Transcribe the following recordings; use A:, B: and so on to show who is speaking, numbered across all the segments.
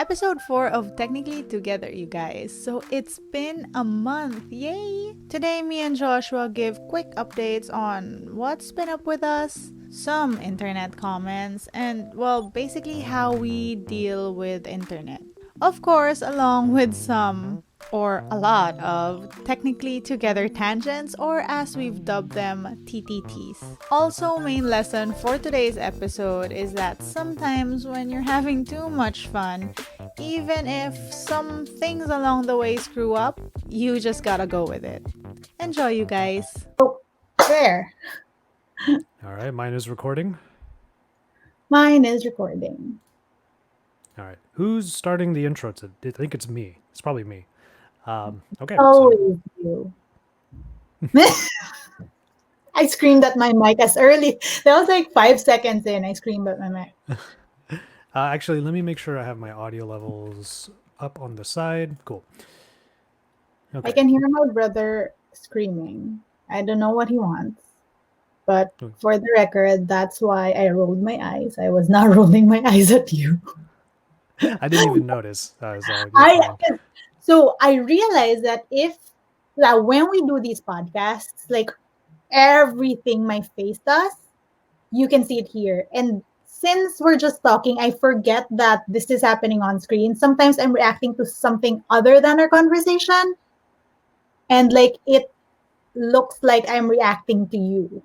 A: episode 4 of Technically Together, you guys. So it's been a month, yay! Today, me and Joshua give quick updates on what's been up with us, some internet comments, and well, basically how we deal with internet. Of course, along with some or a lot of technically together tangents, or as we've dubbed them, TTTs. Also, main lesson for today's episode is that sometimes when you're having too much fun, even if some things along the way screw up, you just gotta go with it. Enjoy, you guys.
B: There.
C: All right, mine is recording.
B: Mine is recording.
C: All right, who's starting the intro? I think it's me. It's probably me. Okay.
B: Always you. I screamed at my mic as early. That was like 5 seconds in. I screamed at my mic.
C: Actually, let me make sure I have my audio levels up on the side. Cool. Okay.
B: I can hear my brother screaming. I don't know what he wants. But for the record, that's why I rolled my eyes. I was not rolling my eyes at you.
C: I didn't even notice.
B: So I realized that when we do these podcasts, like everything my face does, you can see it here. And since we're just talking, I forget that this is happening on screen. Sometimes I'm reacting to something other than our conversation. And like it looks like I'm reacting to you.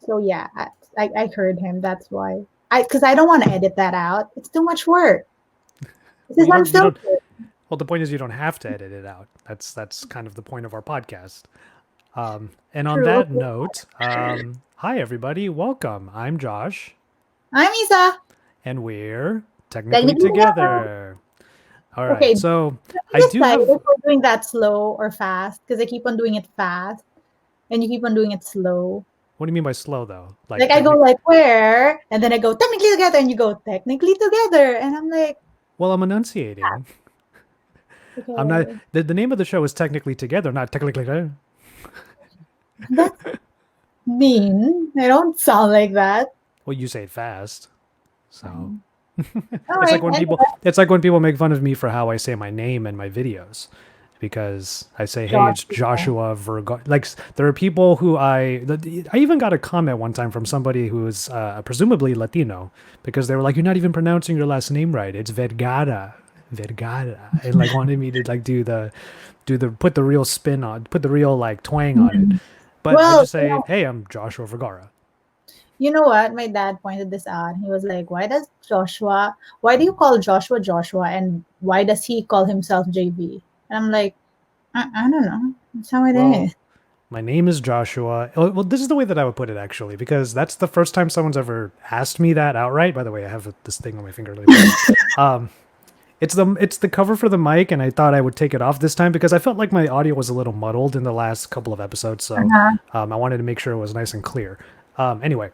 B: So yeah, I heard him. That's why. Because I don't want to edit that out. It's too much work. This is unfiltered.
C: Well, the point is you don't have to edit it out. That's kind of the point of our podcast. And on that note, hi everybody, welcome. I'm Josh.
B: I'm Isa.
C: And we're technically together. All right. Okay, so I do
B: have... if we're doing that slow or fast, because I keep on doing it fast, and you keep on doing it slow.
C: What do you mean by slow, though?
B: Like I go like where, and then I go technically together, and you go technically together, and I'm like,
C: well, I'm enunciating. Okay. I'm not. The name of the show is Technically Together, not Technically Together.
B: That's mean. I don't sound like that.
C: Well, you say it fast, so. It's like when people. It's like when people make fun of me for how I say my name in my videos, because I say, "Hey, it's Joshua Vergara." Like there are people who I even got a comment one time from somebody who was presumably Latino, because they were like, "You're not even pronouncing your last name right. It's Vergara." And like wanted me to like put the real spin on, put the real like twang on it. But I just say, hey, I'm Joshua Vergara.
B: You know what? My dad pointed this out. He was like, why do you call Joshua Joshua, and why does he call himself JV? And I'm like, I don't know. That's how it is.
C: My name is Joshua. Well, this is the way that I would put it, actually, because that's the first time someone's ever asked me that outright. By the way, I have this thing on my finger. It's the cover for the mic, and I thought I would take it off this time because I felt like my audio was a little muddled in the last couple of episodes, so I wanted to make sure it was nice and clear. Anyway,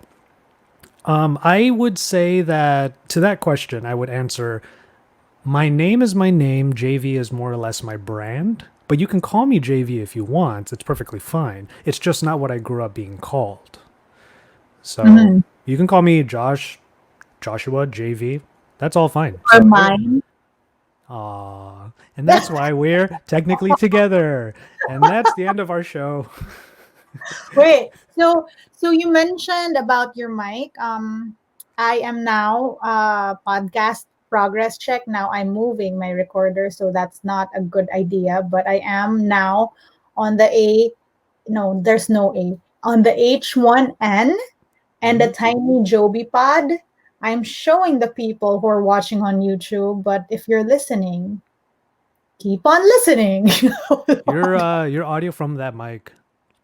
C: I would say that to that question, I would answer, my name is my name. JV is more or less my brand, but you can call me JV if you want. It's perfectly fine. It's just not what I grew up being called. So you can call me Joshua, JV. That's all fine.
B: Or mine.
C: Aww. And that's why we're technically together. And that's the end of our show.
B: Wait, so you mentioned about your mic. I am now podcast progress check. Now I'm moving my recorder, so that's not a good idea. But I am now on the there's no A. On the H1N and the tiny Joby pod. I'm showing the people who are watching on YouTube, but if you're listening, keep on listening.
C: Your audio from that mic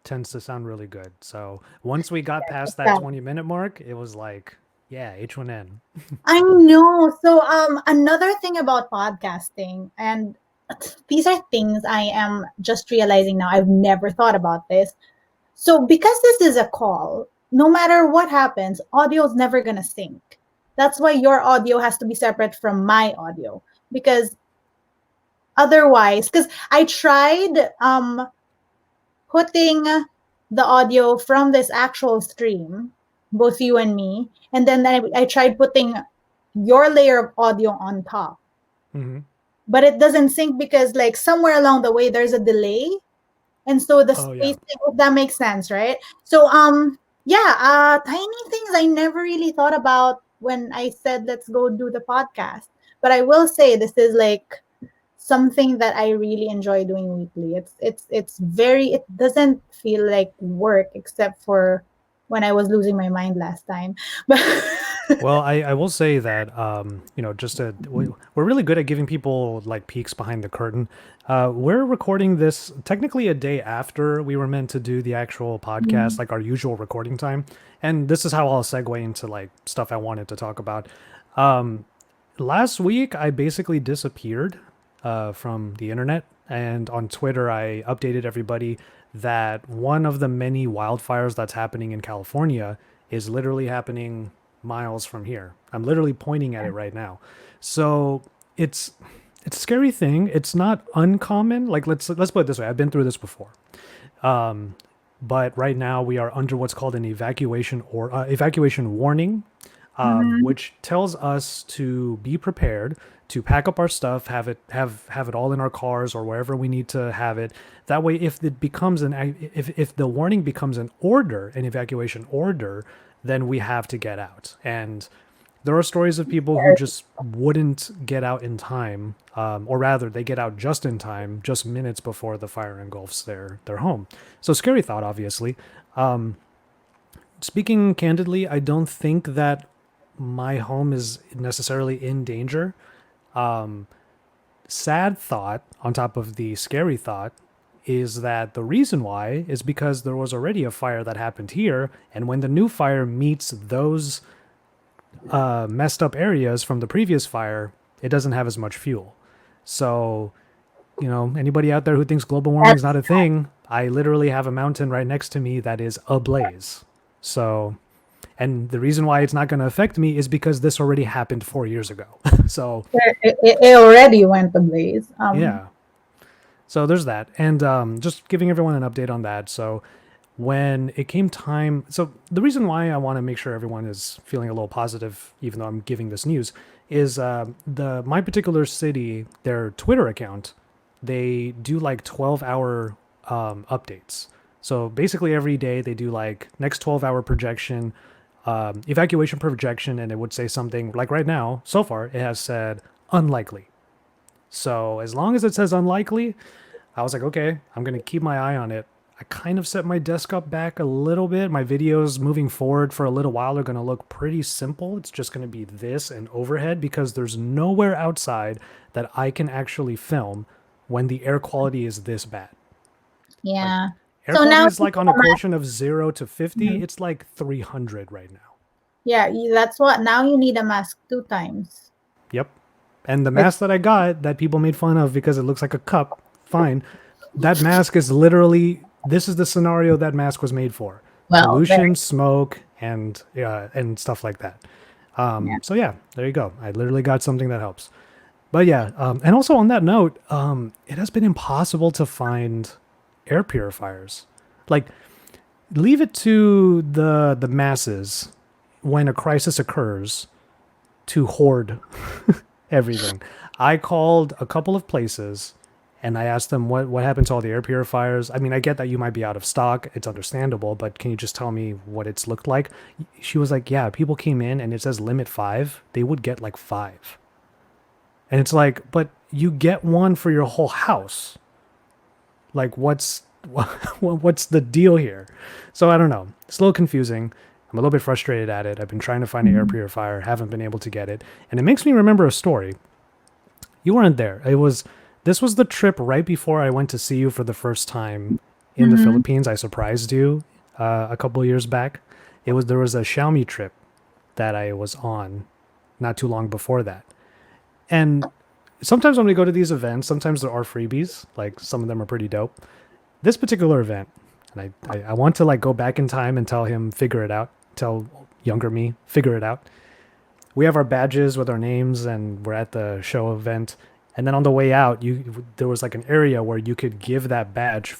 C: tends to sound really good. So once we got past that 20-minute mark, it was like, yeah, H1N.
B: I know. So another thing about podcasting, and these are things I am just realizing now. I've never thought about this. So because this is a call, no matter what happens, audio is never going to sync. That's why your audio has to be separate from my audio, because otherwise, because I tried putting the audio from this actual stream, both you and me, and then I tried putting your layer of audio on top.
C: Mm-hmm.
B: But it doesn't sync because like somewhere along the way there's a delay. And so the
C: Oh yeah.
B: spacing, if that makes sense, right? So yeah, tiny things I never really thought about when I said let's go do the podcast. But I will say this is like something that I really enjoy doing weekly. It's very, it doesn't feel like work except for when I was losing my mind last time. But
C: Well, I will say that we're really good at giving people like peeks behind the curtain. We're recording this technically a day after we were meant to do the actual podcast, like our usual recording time. And this is how I'll segue into like stuff I wanted to talk about. Last week, I basically disappeared from the internet, and on Twitter, I updated everybody that one of the many wildfires that's happening in California is literally happening miles from here. I'm literally pointing at it right now. So it's a scary thing. It's not uncommon. Like let's put it this way. I've been through this before. But right now we are under what's called an evacuation or evacuation warning, which tells us to be prepared, to pack up our stuff, have it all in our cars or wherever we need to have it. That way, if it becomes if the warning becomes an order, an evacuation order, then we have to get out. And there are stories of people who just wouldn't get out in time, or rather, they get out just in time, just minutes before the fire engulfs their home. So scary thought, obviously. Speaking candidly, I don't think that my home is necessarily in danger. Sad thought on top of the scary thought is that the reason why is because there was already a fire that happened here, and when the new fire meets those messed up areas from the previous fire, it doesn't have as much fuel. So, anybody out there who thinks global warming is not a thing, I literally have a mountain right next to me that is ablaze. So, and the reason why it's not going to affect me is because this already happened 4 years ago. So
B: it already went ablaze.
C: yeah. So there's that. And just giving everyone an update on that. So when it came time, so the reason why I want to make sure everyone is feeling a little positive, even though I'm giving this news, is my particular city, their Twitter account, they do like 12-hour updates. So basically every day they do like next 12-hour projection, evacuation projection, and it would say something like right now, so far, it has said unlikely. So as long as it says unlikely, I was like, okay, I'm going to keep my eye on it. I kind of set my desk up back a little bit. My videos moving forward for a little while are going to look pretty simple. It's just going to be this and overhead because there's nowhere outside that I can actually film when the air quality is this bad.
B: Yeah.
C: Air quality is like on a quotient of 0 to 50. It's like 300 right now.
B: Yeah, that's what. Now you need a mask 2 times.
C: Yep. And the mask that I got that people made fun of because it looks like a cup, fine. That mask is literally, this is the scenario that mask was made for.
B: Well,
C: pollution, smoke, and stuff like that. So yeah, there you go. I literally got something that helps. But yeah, and also on that note, it has been impossible to find air purifiers. Like, leave it to the masses when a crisis occurs to hoard everything. I called a couple of places and I asked them what happened to all the air purifiers. I mean, I get that you might be out of stock. It's understandable, but can you just tell me what it's looked like? She was like, yeah, people came in and it says limit 5. They would get like 5. And it's like, but you get one for your whole house. Like, what's the deal here? So I don't know. It's a little confusing. I'm a little bit frustrated at it. I've been trying to find an air purifier, haven't been able to get it. And it makes me remember a story. You weren't there. This was the trip right before I went to see you for the first time in the Philippines. I surprised you a couple of years back. There was a Xiaomi trip that I was on not too long before that. And sometimes when we go to these events, sometimes there are freebies. Like, some of them are pretty dope. This particular event, and I want to like go back in time and tell him, figure it out. Tell younger me, figure it out. We have our badges with our names and we're at the show event. And then on the way out, there was like an area where you could give that badge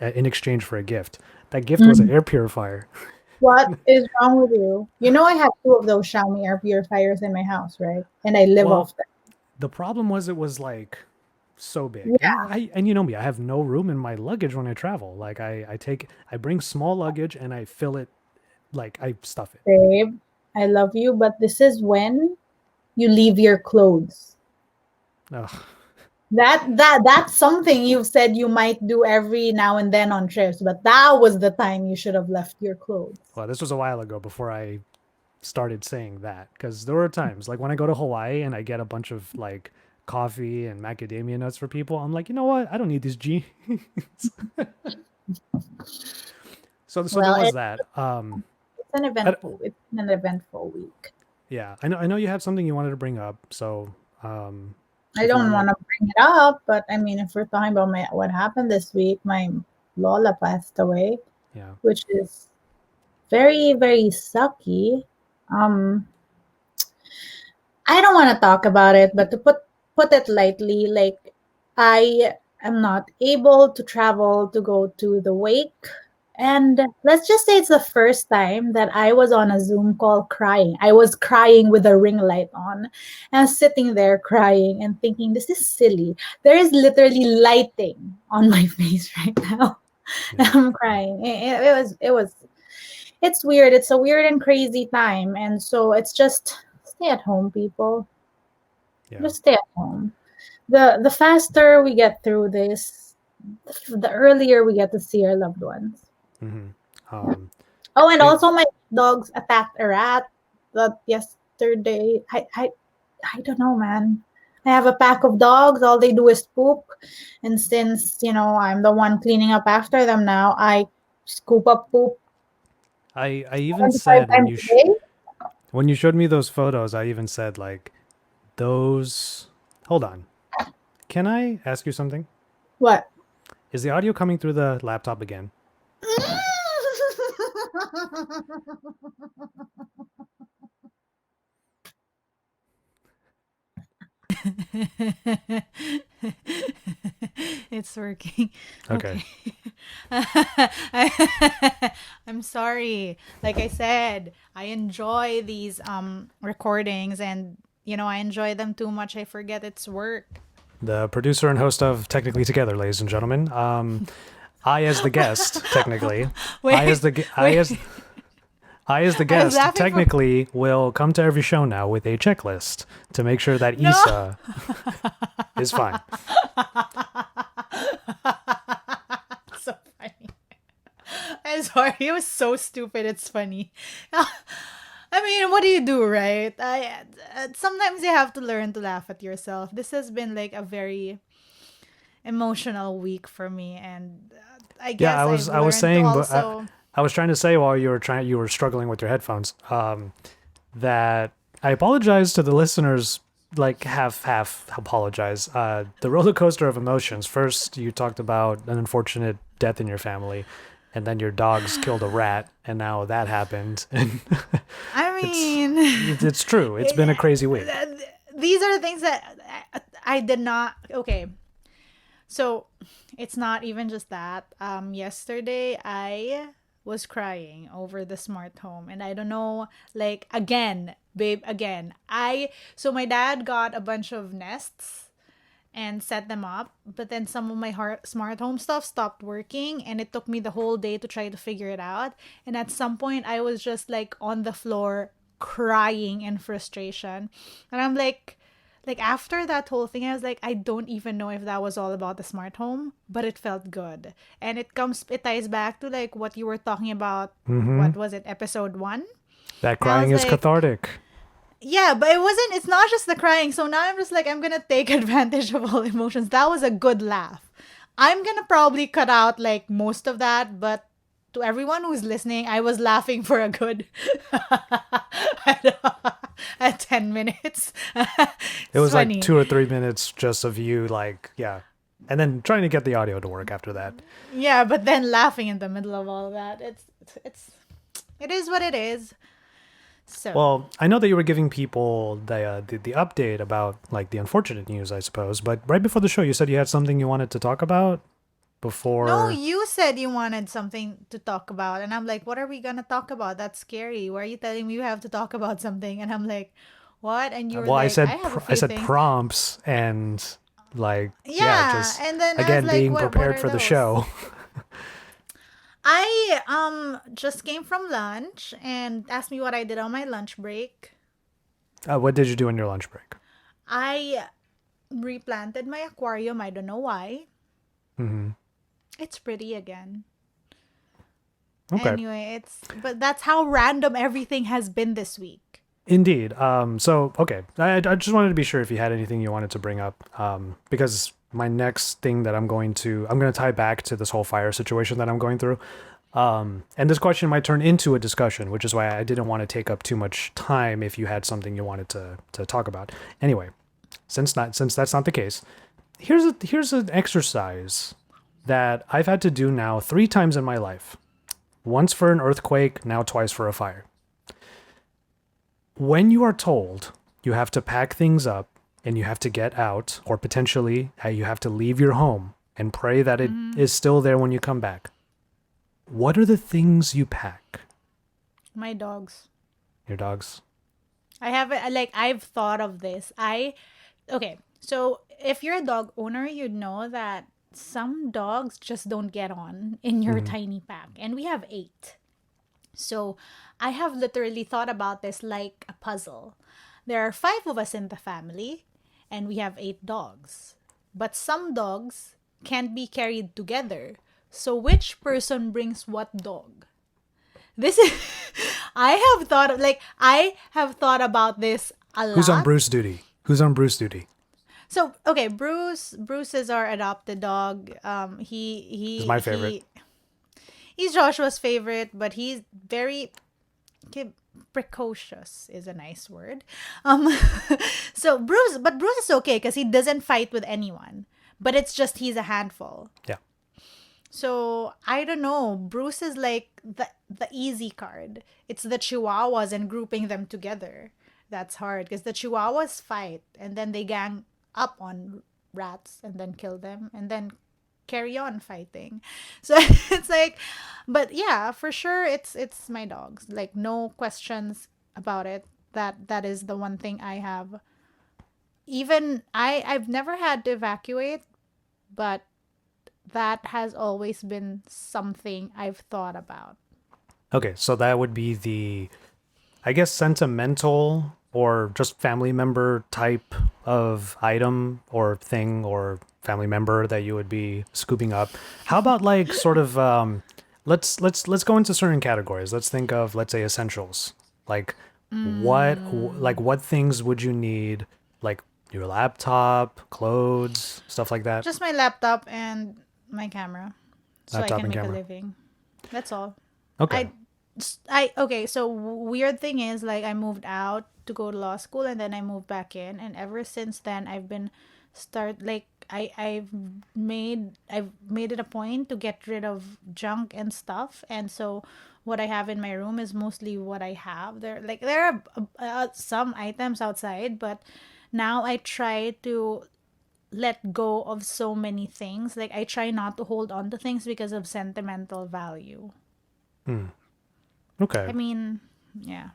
C: in exchange for a gift. That gift was an air purifier.
B: What is wrong with you? You know I have two of those Xiaomi air purifiers in my house, right? And I live
C: Well,
B: off them.
C: the problem was it was like so big,
B: Yeah,
C: and you know me, I have no room in my luggage when I travel. Like I bring small luggage and I fill it, like I stuff it.
B: babe. I love you, but this is when you leave your clothes.
C: Ugh.
B: That's something you've said you might do every now and then on trips, but that was the time you should have left your clothes.
C: Well, this was a while ago before I started saying that, because there were times like when I go to Hawaii and I get a bunch of like coffee and macadamia nuts for people. I'm like, you know what? I don't need these jeans. So there
B: Well,
C: was that. I,
B: it's an eventful week.
C: yeah, I know you had something you wanted to bring up. So
B: I
C: if you
B: don't
C: want
B: want
C: to,
B: to bring it up, but I mean, if we're talking about what happened this week, my Lola passed away,
C: yeah,
B: which is very, very sucky. Um, I don't want to talk about it, but to put it lightly, like I am not able to travel to go to the wake. And let's just say it's the first time that I was on a Zoom call crying. I was crying with a ring light on. And I was sitting there crying and thinking, this is silly. There is literally lighting on my face right now. And
C: yeah,
B: I'm crying. It's weird. It's a weird and crazy time. And so it's just stay at home, people.
C: yeah.
B: Just stay at home. The faster we get through this, the earlier we get to see our loved ones.
C: hmm Um,
B: Oh, and
C: it,
B: also my dogs attacked a rat that yesterday. I don't know, man. I have a pack of dogs. All they do is poop, and since I'm the one cleaning up after them now, I scoop up poop
C: I even
B: 25
C: said
B: times a day.
C: when you showed me those photos, I even said like those. Hold on. Can I ask you something?
B: What?
C: Is the audio coming through the laptop again?
A: It's working.
C: Okay.
A: Okay. I'm sorry. Like I said, I enjoy these recordings, and I enjoy them too much I forget it's work.
C: The producer and host of Technically Together, ladies and gentlemen. I as the guest, technically. I as
A: Wait,
C: the gu-
A: wait.
C: I as the
A: I was
C: guest,
A: laughing for
C: technically will come to every show now with a checklist to make sure that
A: no.
C: Issa is fine.
A: So funny. I'm sorry. It was so stupid. It's funny. I mean, what do you do, right? Sometimes you have to learn to laugh at yourself. This has been like a very emotional week for me, and I
C: Yeah,
A: guess I've
C: I was
A: learned to
C: saying, but
A: also.
C: I was trying to say while you were struggling with your headphones, that I apologize to the listeners. Like half apologize. The roller coaster of emotions. First, you talked about an unfortunate death in your family, and then your dogs killed a rat, and now that happened. And
A: I
C: it's
A: mean,
C: it's true. It's been a crazy week.
A: these are the things that I did not. Okay, so it's not even just that. Yesterday I was crying over the smart home, and I don't know, like, again, babe, again. So my dad got a bunch of nests and set them up, but then some of my smart home stuff stopped working, and it took me the whole day to try to figure it out. And at some point I was just like on the floor crying in frustration, and I'm like after that whole thing, I was like, I don't even know if that was all about the smart home, but it felt good. And it ties back to like what you were talking about.
C: Hmm
A: What was it, episode 1?
C: That
A: And I
C: crying
A: was
C: is
A: like,
C: cathartic.
A: yeah, but it's not just the crying. So now I'm just like, I'm gonna take advantage of all emotions. That was a good laugh. I'm gonna probably cut out like most of that, but to everyone who's listening, I was laughing for a good at 10 minutes.
C: It
A: It's
C: was like
A: funny.
C: 2 or 3 minutes just of you, like, yeah, and then trying to get the audio to work after that.
A: Yeah, but then laughing in the middle of all of that. It is what it is. So,
C: Well, I know that you were giving people the update about like the unfortunate news, I suppose. But right before the show, you said you had something you wanted to talk about. before.
A: No, you said you wanted something to talk about. And I'm like, what are we going to talk about? That's scary. Why are you telling me you have to talk about something? And I'm like, what? And you were
C: Well,
A: like, I have a
C: I
A: few
C: said
A: things.
C: prompts and like yeah,
A: Yeah.
C: just
A: And then I was
C: again
A: like,
C: being
A: what
C: prepared
A: are
C: for the
A: those?
C: show.
A: I just came from lunch and asked me what I did on my lunch break.
C: What did you do on your lunch break?
A: I replanted my aquarium. I don't know why.
C: Hmm.
A: It's pretty again.
C: Okay.
A: Anyway, but that's how random everything has been this week.
C: Indeed. So, okay. I just wanted to be sure if you had anything you wanted to bring up. Because my next thing that I'm going to tie back to this whole fire situation that I'm going through. And this question might turn into a discussion, which is why I didn't want to take up too much time if you had something you wanted to talk about. Anyway, since that's not the case, here's an exercise that I've had to do now 3 times in my life. Once for an earthquake, now twice for a fire. When you are told you have to pack things up and you have to get out, or potentially you have to leave your home and pray that it is still there when you come back, what are the things you pack?
A: My dogs.
C: Your dogs?
A: I've thought of this. Okay, so if you're a dog owner, you'd know that some dogs just don't get on in your tiny pack. And we have 8. So I have literally thought about this like a puzzle. There are 5 of us in the family, and we have 8 dogs. But some dogs can't be carried together. So which person brings what dog? This is I have thought about this a lot.
C: Who's on Bruce duty?
A: So okay, Bruce is our adopted dog.
C: He's my favorite.
A: He's Joshua's favorite, but he's very precocious is a nice word. So Bruce is okay because he doesn't fight with anyone. But it's just he's a handful.
C: Yeah.
A: So I don't know. Bruce is like the easy card. It's the Chihuahuas and grouping them together. That's hard because the Chihuahuas fight and then they gang up on rats and then kill them and then carry on fighting. So it's like, but yeah, for sure it's my dogs. Like no questions about it. That is the one thing I have. Even I've never had to evacuate, but that has always been something I've thought about.
C: Okay, so that would be the, I guess, sentimental or just family member type of item or thing or family member that you would be scooping up. How about like sort of let's go into certain categories. Let's think of, let's say, essentials. Like what things would you need? Like your laptop, clothes, stuff like that.
A: Just my laptop and my camera, so
C: Laptop
A: I can
C: and
A: make
C: camera.
A: a living. That's all.
C: Okay.
A: Okay. So weird thing is, like, I moved out to go to law school, and then I moved back in, and ever since then, I've been I've made it a point to get rid of junk and stuff, and so what I have in my room is mostly what I have. There are some items outside, but now I try to let go of so many things. Like I try not to hold on to things because of sentimental value.
C: Okay.
A: I mean, yeah.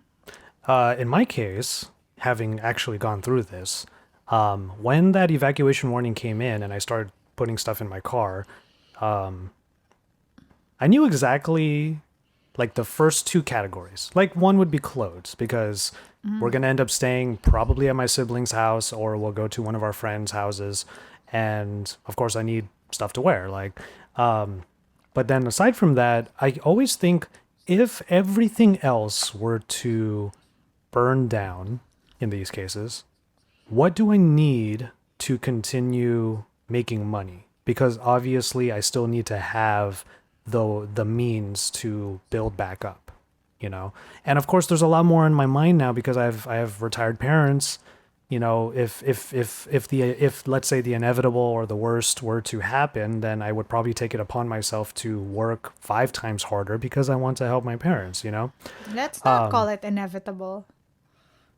C: In my case, having actually gone through this, when that evacuation warning came in and I started putting stuff in my car, I knew exactly like the first 2 categories. Like one would be clothes because we're going to end up staying probably at my sibling's house or we'll go to one of our friends' houses. And of course I need stuff to wear. Like, but then aside from that, I always think if everything else were to burn down in these cases, what do I need to continue making money? Because obviously I still need to have the means to build back up, you know? And of course there's a lot more in my mind now because I have retired parents. You know, if let's say the inevitable or the worst were to happen, then I would probably take it upon myself to work 5 times harder because I want to help my parents, you know?
A: Let's not call it inevitable.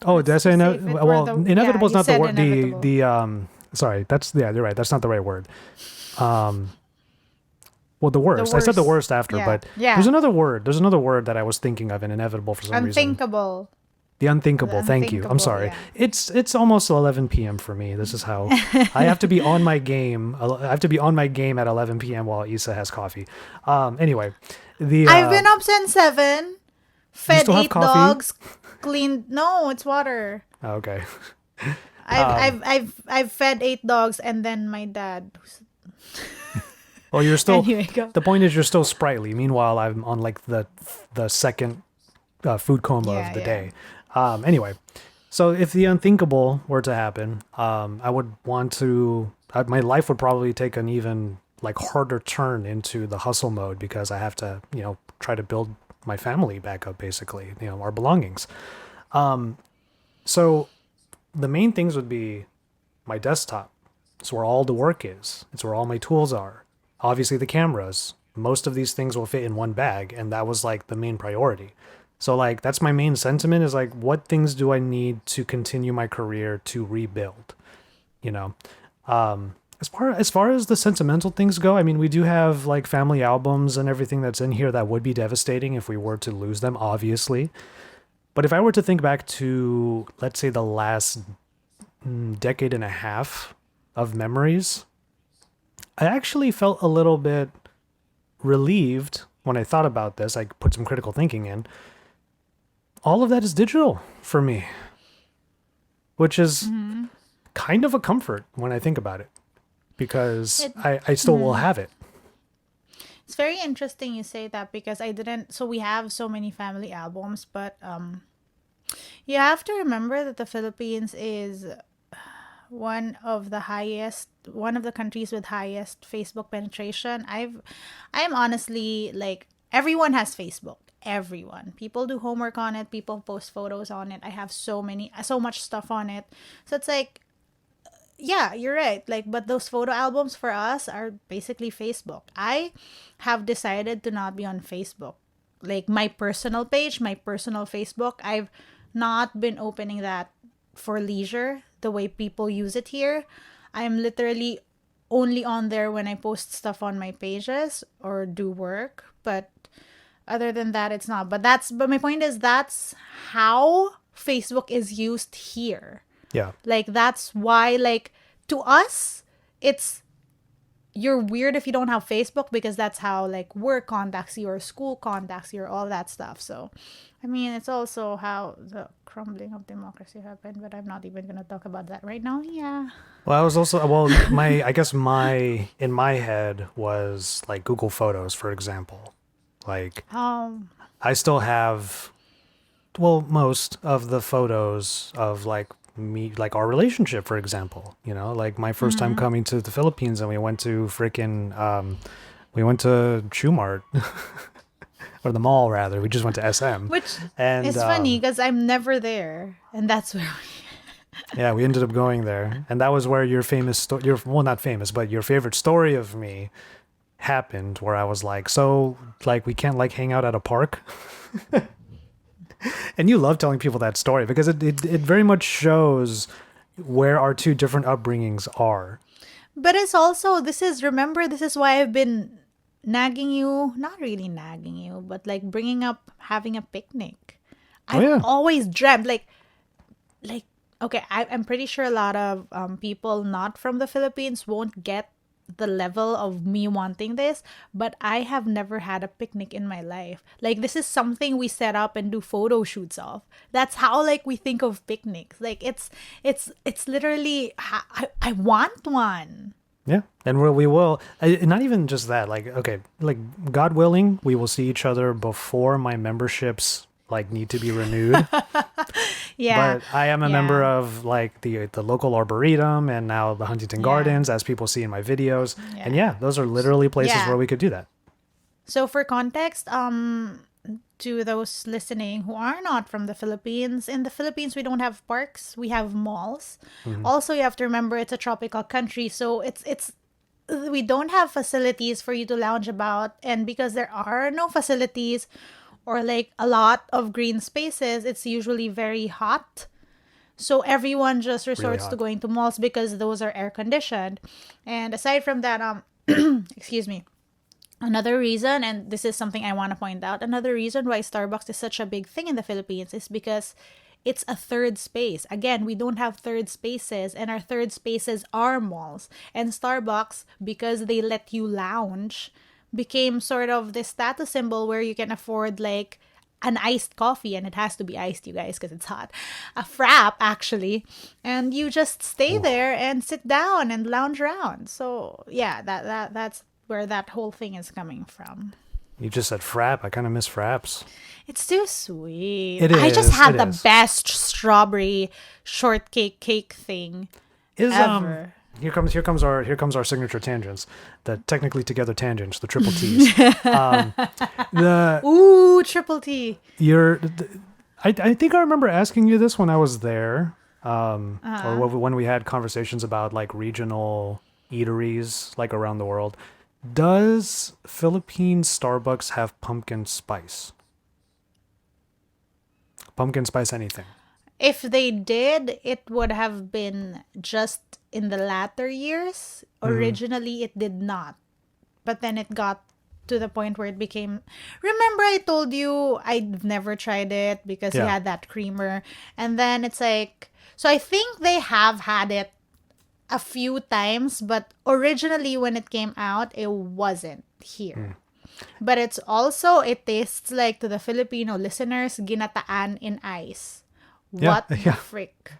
C: Oh, did I say
A: Let's see if it were
C: well, inevitable is
A: you
C: not the
A: said
C: word.
A: inevitable.
C: Sorry, you're right. That's not the right word. Well, the worst. I said the worst after,
A: Yeah.
C: but
A: Yeah.
C: there's another word. There's another word that I was thinking of and inevitable for some reason.
A: Unthinkable.
C: The unthinkable.
A: The
C: Thank you. I'm
A: unthinkable,
C: sorry.
A: yeah.
C: It's almost 11 p.m. for me. This is how I have to be on my game. I have to be on my game at 11 p.m. while Issa has coffee. Anyway,
A: I've been up since 7. Fed
C: still have
A: 8
C: coffee?
A: dogs. Cleaned. No, it's water.
C: Okay.
A: I've fed 8 dogs and then my dad.
C: Well, you're still.
A: Anyway, go.
C: The point is, you're still sprightly. Meanwhile, I'm on like the second food coma
A: Yeah,
C: of the
A: yeah.
C: day. Anyway, so if the unthinkable were to happen, I would want to. My life would probably take an even like harder turn into the hustle mode because I have to, try to build my family back up, basically, our belongings. So the main things would be my desktop. It's where all the work is. It's where all my tools are. Obviously, the cameras. Most of these things will fit in one bag, and that was like the main priority. So like that's my main sentiment is like what things do I need to continue my career to rebuild? You know. As far as the sentimental things go, I mean, we do have like family albums and everything that's in here that would be devastating if we were to lose them, obviously. But if I were to think back to, let's say, the last decade and a half of memories, I actually felt a little bit relieved when I thought about this. I put some critical thinking in. All of that is digital for me, which is kind of a comfort when I think about it, because I still will have it.
A: It's very interesting you say that because I didn't. So we have so many family albums, but you have to remember that the Philippines is one of the countries with highest Facebook penetration. I'm honestly like everyone has Facebook. Everyone. People do homework on it. People post photos on it. I have so much stuff on it. So it's like, yeah, you're right. Like, but those photo albums for us are basically Facebook. I have decided to not be on Facebook. Like my personal page, my personal Facebook, I've not been opening that for leisure the way people use it here. I'm literally only on there when I post stuff on my pages or do work, but other than that it's not. But my point is that's how Facebook is used here.
C: Yeah.
A: Like that's why like to us it's you're weird if you don't have Facebook because that's how like work contacts you or school contacts you or all that stuff. So I mean it's also how the crumbling of democracy happened, but I'm not even gonna talk about that right now. Yeah.
C: Well, I was also in my head was like Google Photos, for example. Like I still have most of the photos of like me, like our relationship, for example, like my first time coming to the Philippines and we went to Shoe Mart or the mall rather. We just went to SM.
A: Which
C: and
A: it's funny because I'm never there and that's where
C: yeah, we ended up going there. And that was where your famous story, not famous, but your favorite story of me happened, where I was like, so like we can't like hang out at a park. And you love telling people that story because it very much shows where our two different upbringings are.
A: But it's also this is why I've been nagging you, not really nagging you, but like bringing up having a picnic. I've always dreamt like okay, I'm pretty sure a lot of people not from the Philippines won't get the level of me wanting this, but I have never had a picnic in my life. Like this is something we set up and do photo shoots of. That's how like we think of picnics. Like it's literally I want one.
C: Yeah, and we will. Not even just that. Like, okay, like God willing, we will see each other before my memberships like need to be renewed.
A: Yeah,
C: but I am a member of like the local arboretum and now the Huntington Gardens, as people see in my videos. Yeah. And yeah, those are literally places where we could do that.
A: So for context, to those listening who are not from the Philippines, in the Philippines we don't have parks, we have malls. Also, you have to remember it's a tropical country, so it's we don't have facilities for you to lounge about, and because there are no facilities or like a lot of green spaces, it's usually very hot. So everyone just resorts to going to malls because those are air conditioned. And aside from that, excuse me. Another reason, and this is something I want to point out, another reason why Starbucks is such a big thing in the Philippines is because it's a third space. Again, we don't have third spaces, and our third spaces are malls. And Starbucks, because they let you lounge, became sort of this status symbol where you can afford like an iced coffee, and it has to be iced, you guys, because it's hot. A frap, actually. And you just stay there and sit down and lounge around. So yeah, that's where that whole thing is coming from.
C: You just said frap. I kind of miss fraps.
A: It's too sweet.
C: It
A: I just
C: is,
A: had
C: it
A: the
C: is.
A: best strawberry shortcake cake thing
C: Is
A: ever.
C: here comes our signature tangents, the technically together tangents, the triple T's. The
A: Ooh, triple T.
C: I think I remember asking you this when I was there,
A: Uh-huh.
C: or when we had conversations about like regional eateries like around the world. Does Philippine Starbucks have pumpkin spice? Pumpkin spice anything?
A: If they did, it would have been just in the latter years. Originally, it did not. But then it got to the point where it became. Remember, I told you I've never tried it because you
C: Yeah.
A: had that creamer. And then it's like. So I think they have had it a few times, but originally when it came out, it wasn't here. But it's also, it tastes like, to the Filipino listeners, ginataan in ice.
C: Yeah,
A: What the
C: yeah.
A: frick?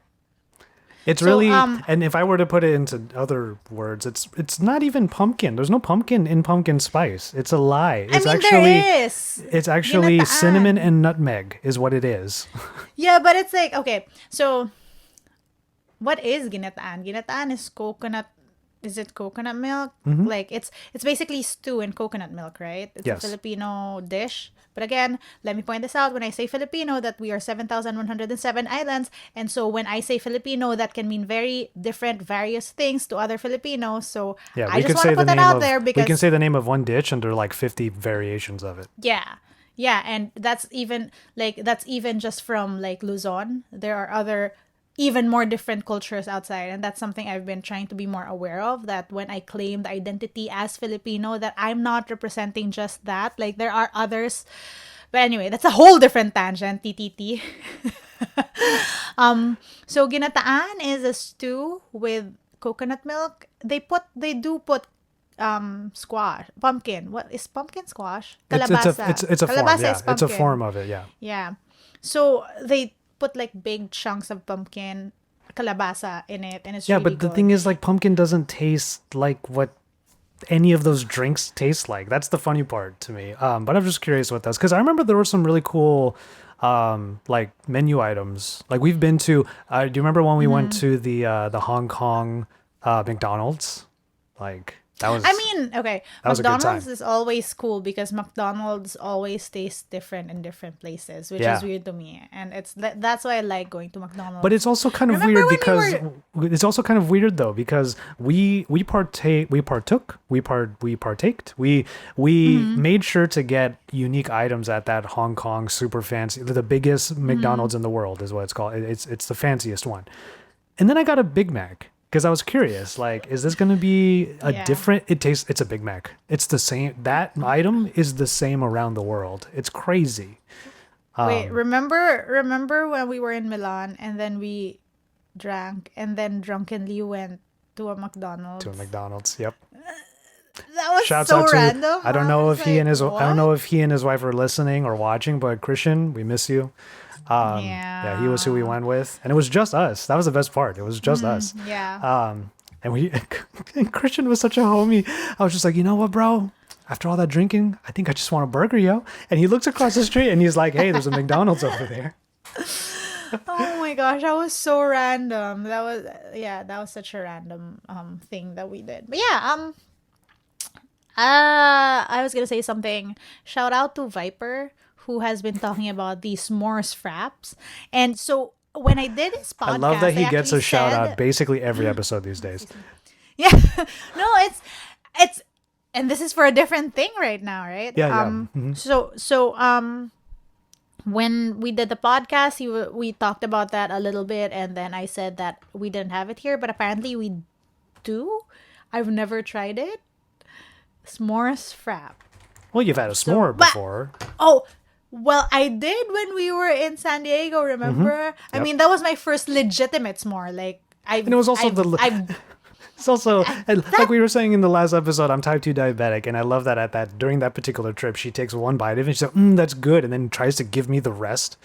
C: It's
A: So,
C: really, and if I were to put it into other words, it's not even pumpkin. There's no pumpkin in pumpkin spice. It's a lie. It's
A: there is.
C: It's actually
A: Ginataan.
C: cinnamon and nutmeg is what it is.
A: Yeah, but it's like, okay, so what is ginataan? Ginataan is coconut. Is it coconut milk? Like it's basically stew in coconut milk, right? It's
C: Yes.
A: a Filipino dish. But again, let me point this out. When I say Filipino, that we are 7,107 islands. And so when I say Filipino, that can mean very different, various things to other Filipinos. So
C: Yeah,
A: I
C: we
A: just
C: could
A: want
C: say
A: to
C: the
A: put that
C: name
A: out
C: of
A: there
C: we
A: because
C: can say the name of one dish and there are like 50 variations of it.
A: yeah. Yeah, and that's even just from like Luzon. There are other even more different cultures outside, and that's something I've been trying to be more aware of, that when I claim the identity as Filipino, that I'm not representing just that. Like there are others. But anyway, that's a whole different tangent, TTT. So ginataan is a stew with coconut milk. They do put squash, pumpkin. What is pumpkin squash? Kalabasa.
C: It's a form.
A: Kalabasa
C: Yeah,
A: is
C: it's a
A: pumpkin.
C: form of it. Yeah.
A: Yeah. So they put like big chunks of pumpkin kalabasa in it, and it's
C: Yeah,
A: really
C: but the
A: good.
C: thing is, like, pumpkin doesn't taste like what any of those drinks taste like. That's the funny part to me. But I'm just curious what that's because I remember there were some really cool, like menu items. Like we've been to. Do you remember when we went to the Hong Kong McDonald's? Like that was.
A: I mean, okay,
C: That was a good
A: McDonald's
C: time.
A: is always cool because McDonald's always tastes different in different places, which
C: Yeah.
A: is weird to me, and that's why I like going to McDonald's.
C: But it's also kind of
A: Remember
C: weird
A: when
C: because
A: we
C: it's also kind of weird though because we partaked, we made sure to get unique items at that Hong Kong super fancy, the biggest McDonald's in the world is what it's called. It's the fanciest one. And then I got a Big Mac because I was curious, like, is this going to be a
A: Yeah.
C: different? It's a Big Mac. It's the same. That item is the same around the world. It's crazy.
A: Wait, remember when we were in Milan and then we drank and then drunkenly went to a McDonald's?
C: To a McDonald's. Yep.
A: That was
C: Shouts
A: so
C: out to
A: random.
C: I don't know
A: was
C: if he and
A: like,
C: his I don't
A: what?
C: know if he and his wife are listening or watching, but Christian, we miss you. Yeah, he was who we went with, and it was just us. That was the best part. It was just us.
A: Yeah.
C: And we and Christian was such a homie. I was just like, you know what, bro? After all that drinking, I think I just want a burger, yo. And he looks across the street and he's like, hey, there's a McDonald's over there.
A: Oh my gosh, that was so random. That was such a random thing that we did. But yeah, I was gonna say something. Shout out to Viper, who has been talking about these s'mores fraps. And so when I did his podcast,
C: I love that he gets a
A: actually
C: shout
A: said-
C: out basically every episode these days.
A: Yeah. No, it's and this is for a different thing right now, right?
C: Yeah, yeah.
A: So when we did the podcast, we talked about that a little bit, and then I said that we didn't have it here, but apparently we do. I've never tried it. S'mores frap.
C: Well, you've had a s'more
A: But
C: before.
A: oh, well, I did when we were in San Diego. Remember? I
C: Yep.
A: mean, that was my first legitimate s'more. Like
C: And it was also it's also and like we were saying in the last episode, I'm type 2 diabetic, and I love that during that particular trip, she takes one bite of it and she's like, that's good, and then tries to give me the rest.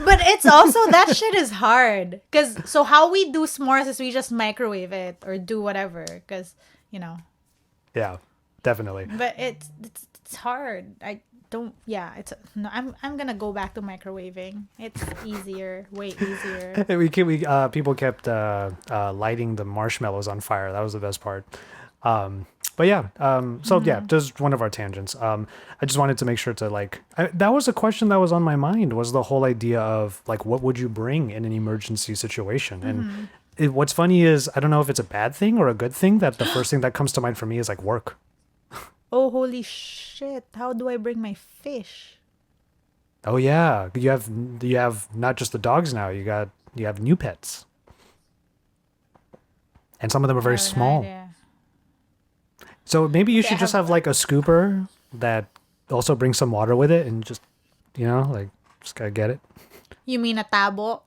A: But it's also that shit is hard. So how we do s'mores is we just microwave it or do whatever. Cause
C: Yeah, definitely.
A: But it's hard. I don't. Yeah. No. I'm gonna go back to microwaving. It's easier. Way easier.
C: People kept lighting the marshmallows on fire. That was the best part. But yeah, so yeah, just one of our tangents. I just wanted to make sure to that was a question that was on my mind, was the whole idea of like, what would you bring in an emergency situation? And what's funny is, I don't know if it's a bad thing or a good thing that the first thing that comes to mind for me is like work.
A: Oh, holy shit. How do I bring my fish?
C: Oh yeah, you have not just the dogs now. You have new pets, and some of them are very small. So maybe you should just have like a scooper that also brings some water with it, and just just gotta get it.
A: You mean a tabo?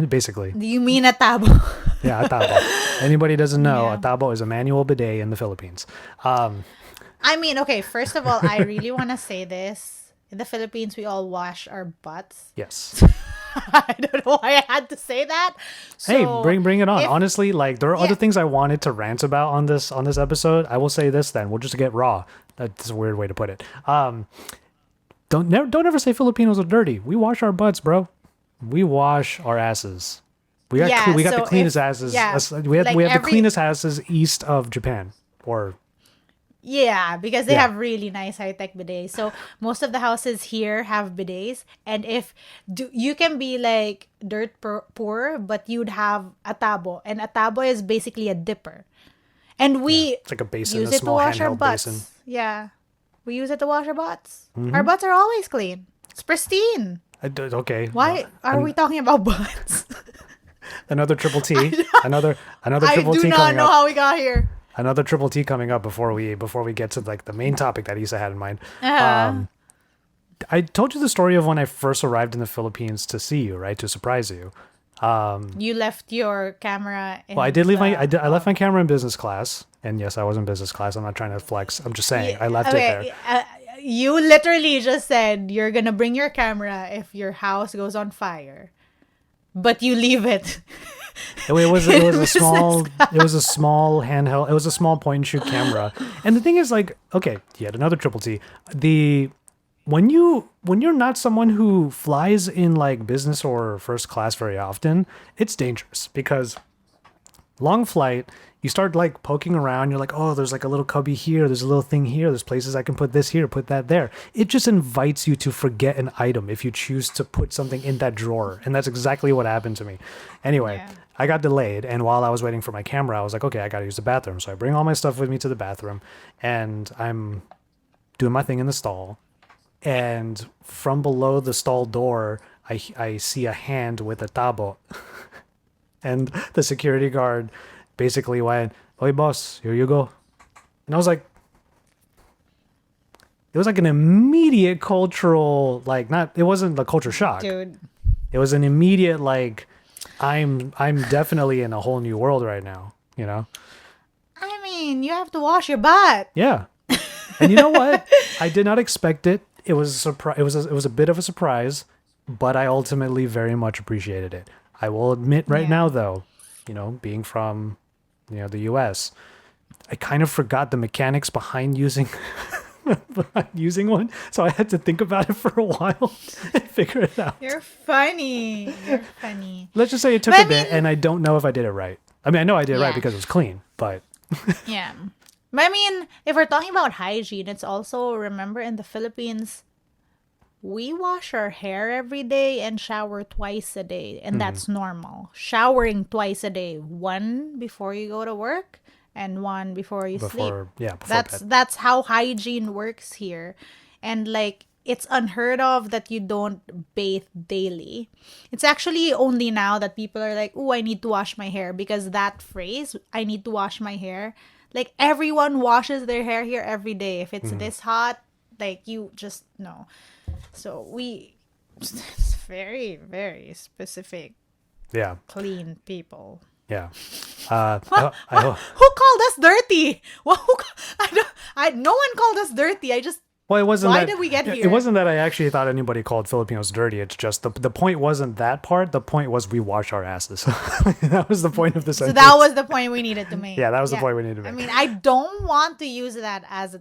C: Basically.
A: Do you mean a tabo?
C: Yeah, a tabo. Anybody doesn't know,
A: Yeah.
C: a tabo is a manual bidet in the Philippines.
A: I mean, okay, first of all, I really want to say this. In the Philippines, we all wash our butts.
C: Yes.
A: I don't know why I had to say that.
C: Hey,
A: So
C: bring it on.
A: if-
C: Honestly, like there are other
A: Yeah.
C: things I wanted to rant about on this episode. I will say this then. We'll just get raw. That's a weird way to put it. Don't ever say Filipinos are dirty. We wash our butts, bro. We wash our asses. We got
A: Yeah,
C: we got the
A: so
C: cleanest
A: if-
C: asses.
A: yeah,
C: We have
A: like
C: the
A: every-
C: cleanest asses east of Japan. Or
A: Yeah, because they
C: Yeah.
A: have really nice high-tech bidets. So most of the houses here have bidets, and you can be like poor, but you'd have a tabo, and a tabo is basically a dipper, and we
C: it's like a basin,
A: use
C: a
A: it to
C: small
A: wash our
C: handheld
A: butts.
C: basin.
A: Yeah, we use it to wash our butts.
C: Mm-hmm.
A: Our butts are always clean. It's pristine.
C: Okay.
A: Why are we talking about butts?
C: Another triple T. Another
A: I
C: triple
A: do
C: T
A: not
C: coming
A: know
C: up.
A: how we got here.
C: Another triple T coming up before we get to like the main topic that Issa had in mind.
A: Uh-huh.
C: I told you the story of when I first arrived in the Philippines to see you, right? To surprise you.
A: You left your camera.
C: Well, I did leave I left my camera in business class, and yes, I was in business class. I'm not trying to flex. I'm just saying I left it there.
A: You literally just said you're gonna bring your camera if your house goes on fire, but you leave it.
C: It was a small handheld. It was a small point and shoot camera. And the thing is, like, okay, yet another triple T. When you're not someone who flies in like business or first class very often, it's dangerous because long flight, you start like poking around. You're like, oh, there's like a little cubby here. There's a little thing here. There's places I can put this here, put that there. It just invites you to forget an item if you choose to put something in that drawer. And that's exactly what happened to me. Anyway,
A: Yeah.
C: I got delayed. And while I was waiting for my camera, I was like, okay, I got to use the bathroom. So I bring all my stuff with me to the bathroom and I'm doing my thing in the stall. And from below the stall door, I see a hand with a tabo. And the security guard basically went, "Oi, boss, here you go." And I was like, it was like an immediate cultural, it wasn't a culture shock.
A: Dude.
C: It was an immediate, like, I'm definitely in a whole new world right now, you know?
A: I mean, you have to wash your butt.
C: Yeah. And you know what? I did not expect it. It was a surprise. It was a bit of a surprise, but I ultimately very much appreciated it. I will admit right
A: Yeah.
C: now, though, being from, the U.S., I kind of forgot the mechanics behind using one, so I had to think about it for a while and figure it out.
A: You're funny. You're funny.
C: Let's just say it took
A: But
C: a bit, and I don't know if I did it right. I mean, I know I did it right
A: Yeah.
C: because it was clean, but
A: Yeah. But I mean, if we're talking about hygiene, it's also, remember, in the Philippines, we wash our hair every day and shower twice a day. And that's normal. Showering twice a day. One before you go to work and one before you sleep.
C: before bed.
A: That's how hygiene works here. And like, it's unheard of that you don't bathe daily. It's actually only now that people are like, "Oh, I need to wash my hair," because that phrase, "I need to wash my hair," like everyone washes their hair here every day. If it's this hot, Like you just know. So we it's very, very specific,
C: Yeah.
A: clean people.
C: Yeah.
A: Who called us dirty? Well, no one called us dirty.
C: Well, it wasn't
A: Why
C: that,
A: did we get
C: It
A: here?
C: wasn't that I actually thought anybody called Filipinos dirty. It's just the point wasn't that part. The point was we wash our asses. That was the point of the
A: So
C: sentence.
A: that was the point we needed to make.
C: Yeah, that was the point we needed to make.
A: I mean, I don't want to use that as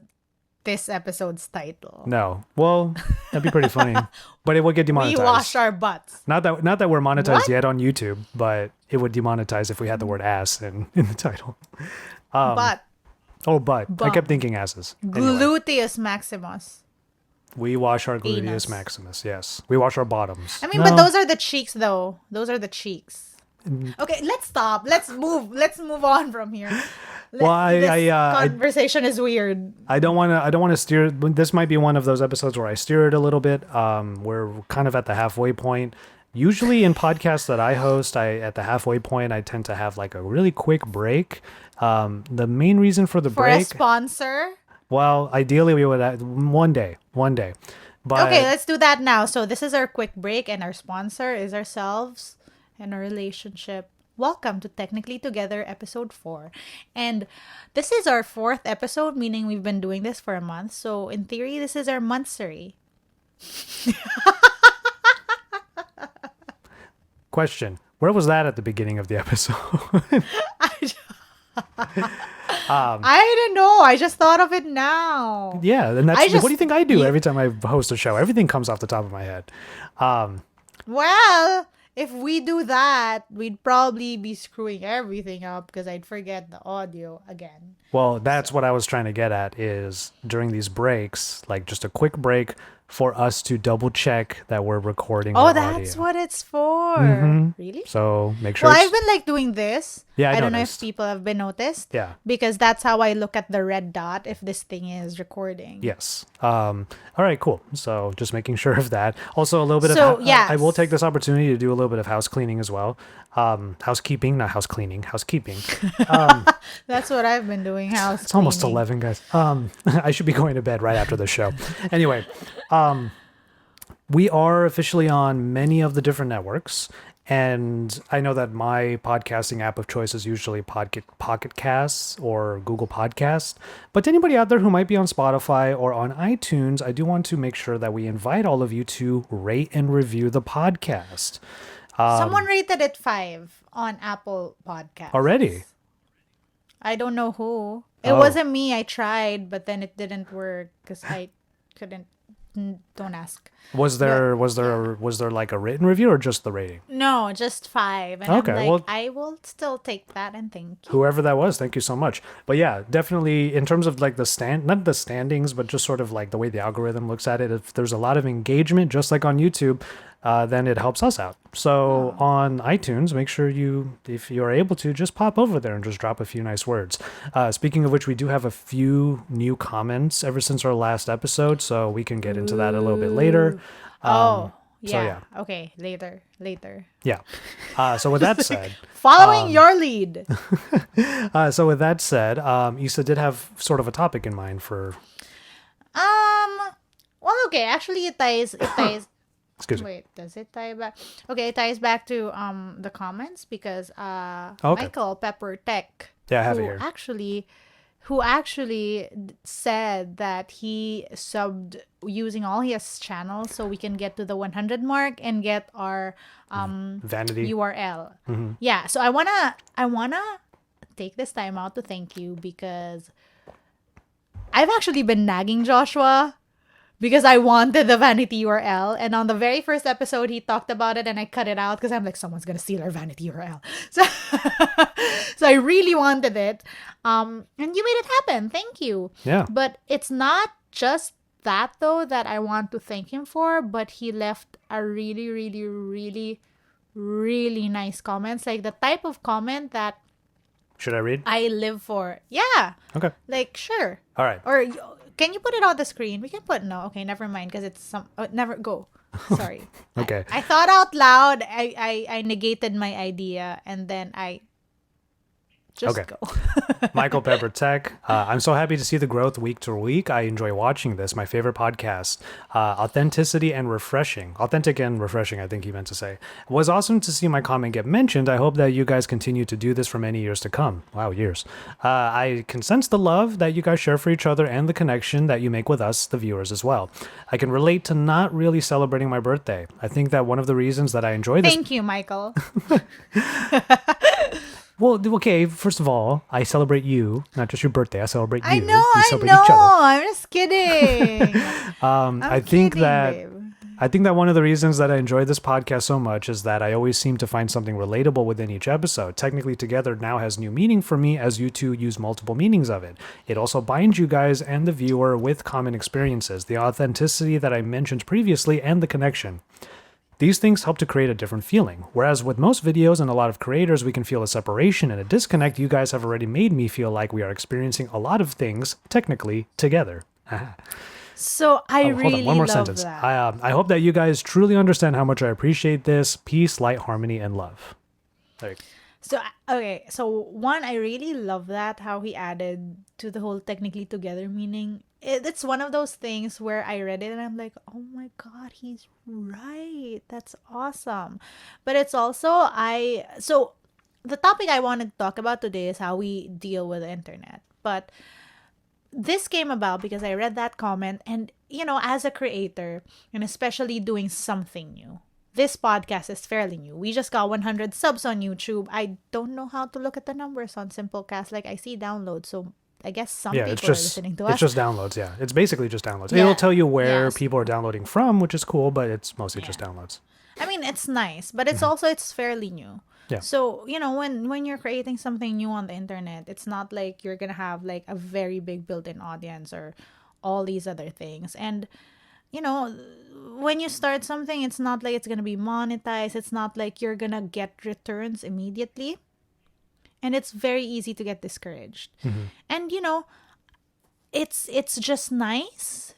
A: this episode's title.
C: No. Well, that'd be pretty funny. But it would get
A: We
C: demonetized.
A: wash our butts.
C: Not that we're monetized
A: What?
C: yet on YouTube, but it would demonetize if we had the word ass in the title.
A: But
C: But I
A: Bum.
C: kept thinking asses. Anyway,
A: gluteus maximus.
C: we wash our gluteus
A: Anus.
C: maximus. Yes, we wash our bottoms.
A: I mean,
C: No.
A: but those are the cheeks, though. Those are the cheeks.
C: Mm.
A: Okay, let's stop. Let's move. Let's move on from here.
C: Well,
A: This conversation is weird.
C: I don't want to steer. This might be one of those episodes where I steer it a little bit. We're kind of at the halfway point. Usually in podcasts that I host, at the halfway point, I tend to have like a really quick break. The main reason for the
A: For a
C: break,
A: sponsor.
C: well, ideally we would one day. But
A: Okay, let's do that now. So this is our quick break, and our sponsor is ourselves and our relationship. Welcome to Technically Together, episode 4. And this is our 4th episode, meaning we've been doing this for a month. So in theory, this is our monthsary.
C: question: where was that at the beginning of the episode?
A: I don't know. I just thought of it now.
C: Yeah, and that's
A: I just-
C: what do you think I do
A: you-
C: every time I host a show? Everything comes off the top of my head.
A: Well, if we do that, we'd probably be screwing everything up because I'd forget the audio again.
C: Well, that's what I was trying to get at is during these breaks, like just a quick break for us to double check that we're recording
A: Oh,
C: our
A: that's
C: audio.
A: what it's for.
C: Mhm.
A: Really?
C: So make sure
A: Well,
C: it's-
A: I've been like doing this.
C: Yeah, I
A: don't know if
C: noticed.
A: people have been noticed.
C: Yeah.
A: Because that's how I look at the red dot if this thing is recording.
C: Yes. All right, cool. So just making sure of that. Also, a little bit
A: So,
C: of
A: yes.
C: I will take this opportunity to do a little bit of house cleaning as well. Housekeeping, not house cleaning, housekeeping.
A: That's what I've been doing. House
C: It's almost
A: cleaning.
C: 11, guys. I should be going to bed right after the show. Anyway, we are officially on many of the different networks. And I know that my podcasting app of choice is usually Pocket Casts or Google Podcasts. But to anybody out there who might be on Spotify or on iTunes, I do want to make sure that we invite all of you to rate and review the podcast.
A: Someone rated it 5 on Apple Podcasts.
C: Already?
A: I don't know who. It
C: Oh.
A: wasn't me. I tried, but then it didn't work because I couldn't. Don't ask.
C: Was there like a written review or just the rating?
A: No, just 5. And
C: Okay,
A: I'm like,
C: well-
A: I will still take that and thank you.
C: Whoever that was, thank you so much. But yeah, definitely in terms of like not the standings, but just sort of like the way the algorithm looks at it, if there's a lot of engagement, just like on YouTube, then it helps us out. So on iTunes, make sure if you're able to, just pop over there and just drop a few nice words. Speaking of which, we do have a few new comments ever since our last episode, so we can get into that a little bit later.
A: Oh,
C: so
A: yeah. Okay, later.
C: Yeah. So with that said,
A: Following your lead.
C: Issa did have sort of a topic in mind for.
A: Well, okay. Actually, it ties.
C: Excuse me.
A: Wait, does it tie back? Okay, it ties back to the comments because
C: Okay.
A: Michael Pepper Tech,
C: Yeah, I have it here.
A: who actually said that he subbed using all his channels so we can get to the 100 mark and get our
C: Vanity.
A: URL.
C: Mm-hmm.
A: Yeah, so I wanna take this time out to thank you because I've actually been nagging Joshua because I wanted the vanity URL. And on the very first episode, he talked about it and I cut it out because I'm like, someone's going to steal our vanity URL. So, so I really wanted it. And you made it happen. Thank you.
C: Yeah.
A: But it's not just that, though, that I want to thank him for. But he left a really, really, really, really nice comments. Like the type of comment that
C: Should I read?
A: I live for. Yeah.
C: Okay.
A: Like, sure.
C: All right.
A: Or can you put it on the screen? We can put no. Okay, never mind because it's some. Never go. Sorry.
C: Okay.
A: I thought out loud. I negated my idea and then I Just
C: Okay.
A: go.
C: Michael Pepper Tech. I'm so happy to see the growth week to week. I enjoy watching this. My favorite podcast. Authenticity and refreshing. Authentic and refreshing, I think he meant to say. It was awesome to see my comment get mentioned. I hope that you guys continue to do this for many years to come. Wow, years. I can sense the love that you guys share for each other and the connection that you make with us, the viewers, as well. I can relate to not really celebrating my birthday. I think that one of the reasons that I enjoy this.
A: Thank you, Michael.
C: Well, okay, first of all, I celebrate you, not just your birthday. I celebrate you.
A: I know,
C: We
A: I
C: celebrate
A: know.
C: each other.
A: I'm just kidding.
C: I think
A: kidding,
C: that
A: babe.
C: I think that one of the reasons that I enjoy this podcast so much is that I always seem to find something relatable within each episode. Technically Together now has new meaning for me as you two use multiple meanings of it. It also binds you guys and the viewer with common experiences, the authenticity that I mentioned previously, and the connection. These things help to create a different feeling. Whereas with most videos and a lot of creators, we can feel a separation and a disconnect. You guys have already made me feel like we are experiencing a lot of things technically together.
A: So I
C: Hold
A: really
C: on, one more
A: love
C: sentence.
A: that.
C: I hope that you guys truly understand how much I appreciate this. Peace, light, harmony, and love. There you go.
A: So okay, so one, I really love that how he added to the whole technically together meaning. It's one of those things where I read it and I'm like, oh my god, he's right. That's awesome. But it's also so the topic I wanted to talk about today is how we deal with the internet. But this came about because I read that comment, and as a creator, and especially doing something new, this podcast is fairly new. We just got 100 subs on YouTube. I don't know how to look at the numbers on Simplecast. Like, I see downloads, so I guess some
C: Yeah,
A: people
C: it's
A: are
C: just
A: listening to
C: it's
A: us.
C: just downloads. Yeah, it's basically just downloads.
A: Yeah.
C: It'll tell you where
A: Yes.
C: people are downloading from, which is cool, but it's mostly just downloads.
A: I mean, it's nice, but it's fairly new.
C: Yeah.
A: So, when you're creating something new on the internet, it's not like you're going to have like a very big built-in audience or all these other things. And when you start something, it's not like it's going to be monetized. It's not like you're going to get returns immediately. And it's very easy to get discouraged. And it's just nice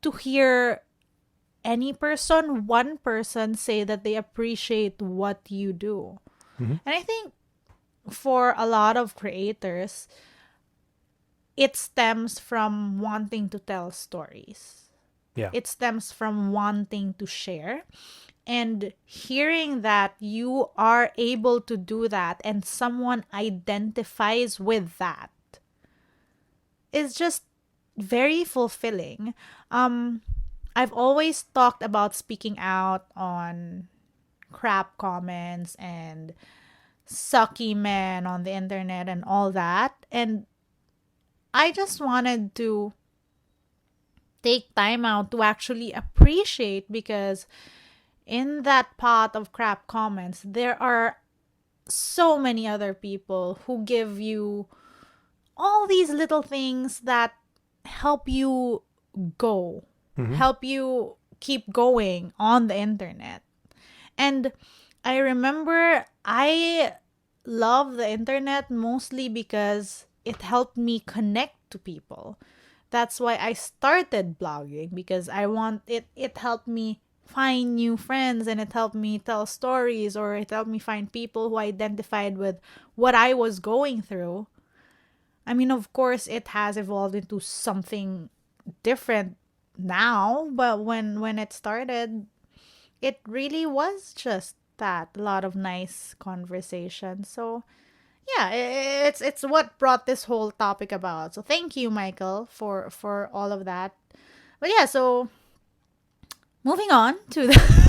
A: to hear one person say that they appreciate what you do. And I think for a lot of creators, it stems from wanting to tell stories.
C: Yeah.
A: It stems from wanting to share. And hearing that you are able to do that and someone identifies with that is just very fulfilling. I've always talked about speaking out on crap comments and sucky men on the internet and all that. And I just wanted to take time out to actually appreciate, because in that pot of crap comments, there are so many other people who give you all these little things that help you go, help you keep going on the internet. And I remember I love the internet mostly because it helped me connect to people. That's why I started blogging, because it helped me find new friends, and it helped me tell stories, or it helped me find people who identified with what I was going through. I mean, of course, it has evolved into something different now, but when it started, it really was just that, a lot of nice conversation. So yeah, it's what brought this whole topic about. So thank you, Michael, for all of that. But yeah, so moving on to the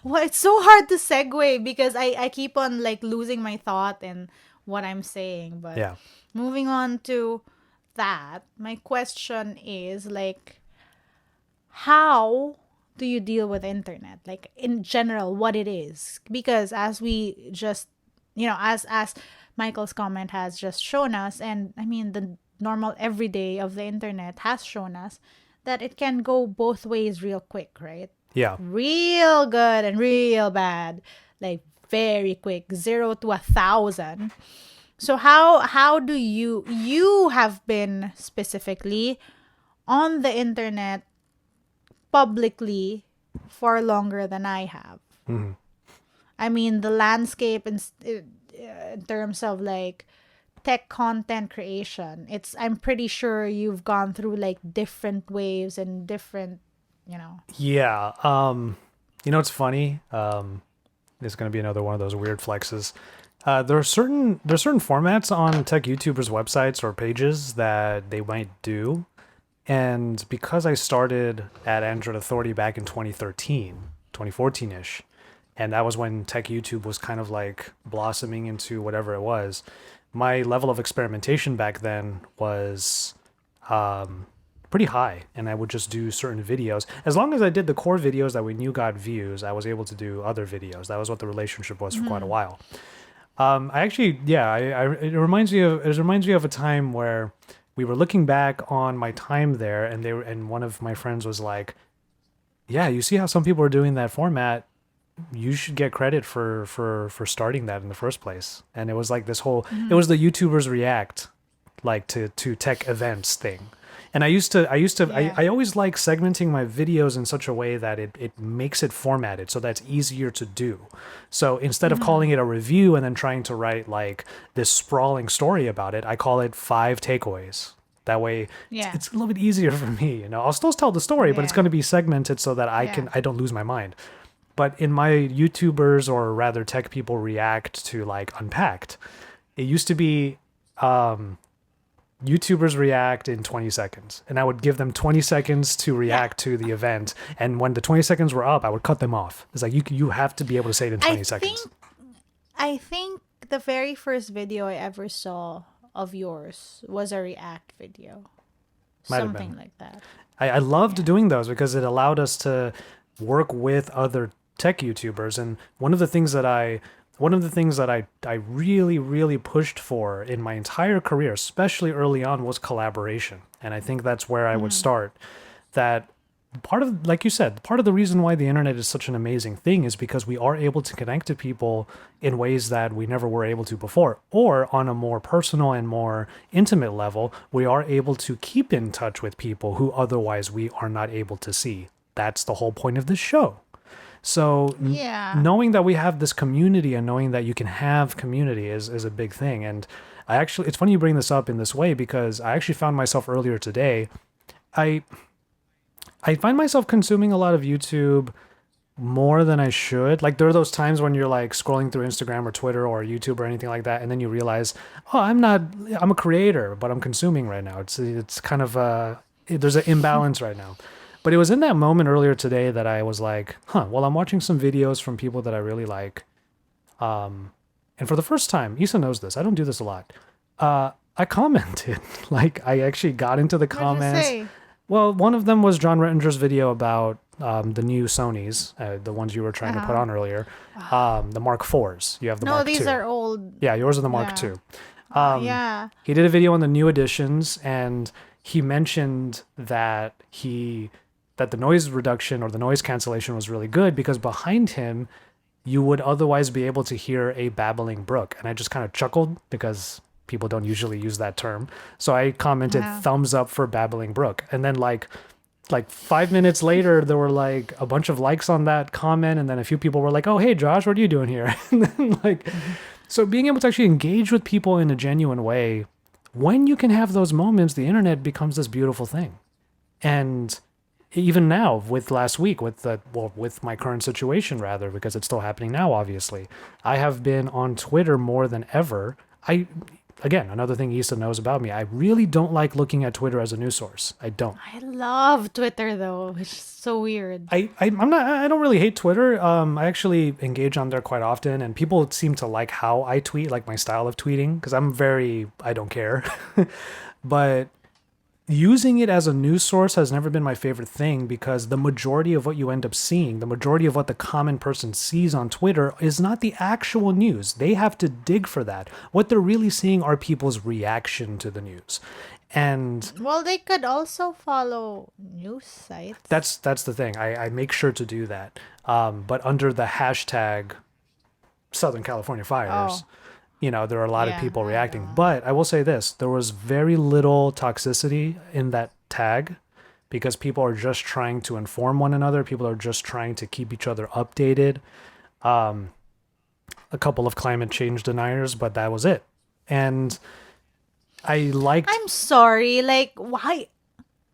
A: well, it's so hard to segue because I keep on like losing my thought in what I'm saying. But
C: Yeah.
A: moving on to that, my question is like, how do you deal with internet? Like in general, what it is? Because as we just, as Michael's comment has just shown us, and I mean the normal everyday of the internet has shown us that it can go both ways real quick, right?
C: Yeah.
A: Real good and real bad, like very quick, 0 to 1,000. So how do you have been specifically on the internet publicly for longer than I have? I mean, the landscape in terms of like tech content creation. I'm pretty sure you've gone through like different waves and different, you know.
C: Yeah. It's funny. It's going to be another one of those weird flexes. There's certain formats on tech YouTubers' websites or pages that they might do, and because I started at Android Authority back in 2013, 2014-ish, and that was when tech YouTube was kind of like blossoming into whatever it was, my level of experimentation back then was pretty high, and I would just do certain videos. As long as I did the core videos that we knew got views, I was able to do other videos. That was what the relationship was for quite a while. I actually, yeah, it reminds me of a time where we were looking back on my time there, and one of my friends was like, "Yeah, you see how some people are doing that format? You should get credit for starting that in the first place." And it was like this whole, it was the YouTubers react like to tech events thing. And
A: Yeah.
C: I always like segmenting my videos in such a way that it makes it formatted so that's easier to do. So instead of calling it a review and then trying to write like this sprawling story about it, I call it 5 takeaways. That way
A: Yeah.
C: it's a little bit easier for me, you know. I'll still tell the story, but it's
A: Yeah.
C: going to be segmented so that
A: Yeah.
C: I don't lose my mind. But in my YouTubers, or rather tech people react to like Unpacked, it used to be YouTubers react in 20 seconds, and I would give them 20 seconds to react to the event. And when the 20 seconds were up, I would cut them off. It's like, you have to be able to say it in 20
A: I think
C: seconds.
A: I think the very first video I ever saw of yours was a react video.
C: Might have
A: Something
C: been.
A: like that.
C: I loved doing those because it allowed us to work with other tech YouTubers. And one of the things that I really, really pushed for in my entire career, especially early on, was collaboration. And I think that's where I would start. That part of, like you said, part of the reason why the internet is such an amazing thing is because we are able to connect to people in ways that we never were able to before. Or on a more personal and more intimate level, we are able to keep in touch with people who otherwise we are not able to see. That's the whole point of this show. So
A: Yeah.
C: knowing that we have this community and knowing that you can have community is a big thing. And it's funny you bring this up in this way, because I actually found myself earlier today. I find myself consuming a lot of YouTube more than I should. Like there are those times when you're like scrolling through Instagram or Twitter or YouTube or anything like that, and then you realize, oh, I'm a creator, but I'm consuming right now. It's kind of there's an imbalance right now. But it was in that moment earlier today that I was like, well, I'm watching some videos from people that I really like. And for the first time, Issa knows this, I don't do this a lot. I commented. Like I actually got into the
A: What did you
C: comments.
A: say?
C: Well, one of them was John Rettinger's video about the new Sonys, the ones you were trying to put on earlier, the Mark IVs. You have the
A: No,
C: Mark
A: these
C: II.
A: are old.
C: Yeah, yours are the Mark
A: Yeah.
C: II.
A: Yeah.
C: He did a video on the new editions, and he mentioned that the noise reduction or the noise cancellation was really good because behind him you would otherwise be able to hear a babbling brook. And I just kind of chuckled because people don't usually use that term. So I commented thumbs up for babbling brook. And then like 5 minutes later, there were like a bunch of likes on that comment. And then a few people were like, "Oh, hey Josh, what are you doing here?" And then like, so being able to actually engage with people in a genuine way, when you can have those moments, the internet becomes this beautiful thing. And even now with last week with my current situation, rather, because it's still happening now, obviously, I have been on Twitter more than ever. Again, another thing Issa knows about me, I really don't like looking at Twitter as a news source. I don't.
A: I love Twitter though. It's so weird.
C: I don't really hate Twitter. I actually engage on there quite often, and people seem to like how I tweet, like my style of tweeting, because I don't care. But using it as a news source has never been my favorite thing, because the majority of what you end up seeing, the majority of what the common person sees on Twitter is not the actual news. They have to dig for that. What they're really seeing are people's reaction to the news. And
A: Well, they could also follow news sites.
C: that's the thing. I make sure to do that. But under the hashtag Southern California fires, there are a lot of people reacting. But I will say this, there was very little toxicity in that tag, because people are just trying to inform one another. People are just trying to keep each other updated. a couple of climate change deniers, but that was it. And I liked.
A: I'm sorry. Like, why?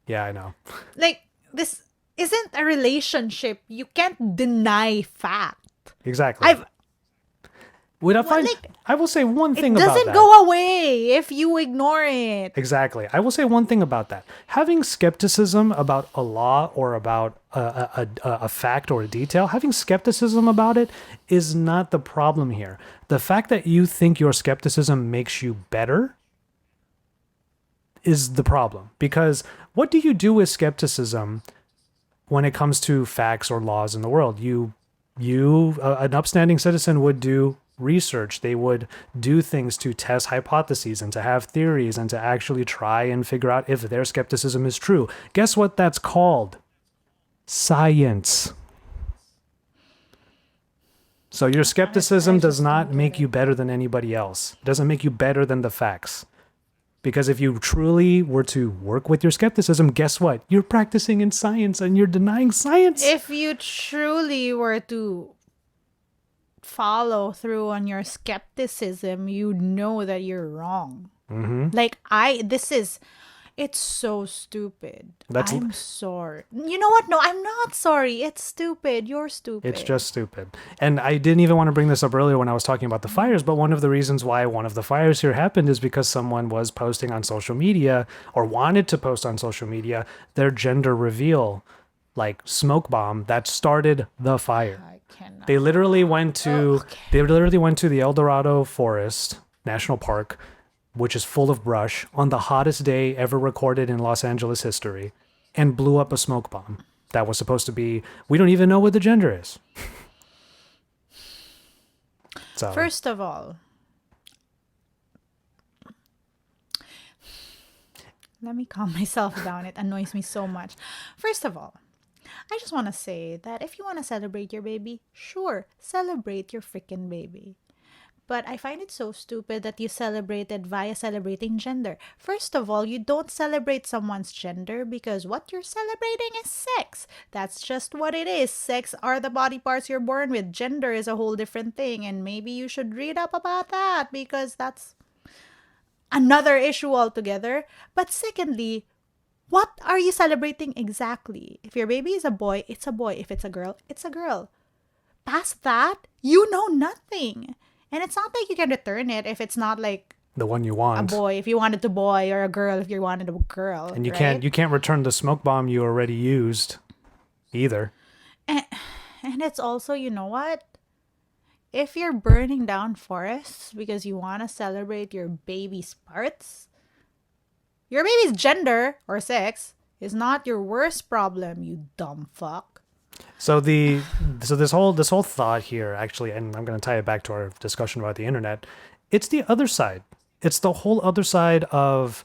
C: Yeah, I know.
A: Like, this isn't a relationship. You can't deny fact.
C: Exactly.
A: I've
C: Would I
A: what,
C: find?
A: like,
C: I will say one
A: it
C: thing about
A: doesn't
C: that.
A: go away if you ignore it.
C: Exactly. I will say one thing about that. Having skepticism about a law or about a fact or a detail, having skepticism about it is not the problem here. The fact that you think your skepticism makes you better is the problem. Because what do you do with skepticism when it comes to facts or laws in the world? An upstanding citizen would do research. They would do things to test hypotheses and to have theories and to actually try and figure out if their skepticism is true. Guess what that's called? Science. So your skepticism does not make you better than anybody else. It doesn't make you better than the facts. Because if you truly were to work with your skepticism, guess what? You're practicing in science and you're denying science.
A: If you truly were to follow through on your skepticism, you know that you're wrong. Like, it's so stupid. I'm sorry. You know what? No, I'm not sorry. It's stupid. You're stupid.
C: It's just stupid. And I didn't even want to bring this up earlier when I was talking about the fires, but one of the reasons why one of the fires here happened is because someone was posting on social media or wanted to post on social media their gender reveal, like smoke bomb that started the fire.
A: I cannot.
C: They literally went to the El Dorado Forest National Park, which is full of brush, on the hottest day ever recorded in Los Angeles history, and blew up a smoke bomb that was supposed to be, we don't even know what the gender is. So
A: First of all, let me calm myself down. It annoys me so much. First of all, I just want to say that if you want to celebrate your baby, sure, celebrate your freaking baby. But I find it so stupid that you celebrated via celebrating gender. First of all, you don't celebrate someone's gender because what you're celebrating is sex. That's just what it is. Sex are the body parts you're born with. Gender is a whole different thing. And maybe you should read up about that because that's another issue altogether. But secondly, what are you celebrating exactly? If your baby is a boy, it's a boy. If it's a girl, it's a girl. Past that, you know nothing. And it's not like you can return it if it's not like
C: the one you
A: a
C: want.
A: boy if you wanted a boy or a girl if you wanted a girl.
C: And you
A: right?
C: can't return the smoke bomb you already used either.
A: And it's also, you know what? If you're burning down forests because you want to celebrate your baby's parts, your baby's gender or sex is not your worst problem, you dumb fuck.
C: So this whole thought here actually, and I'm going to tie it back to our discussion about the internet. It's the other side. It's the whole other side of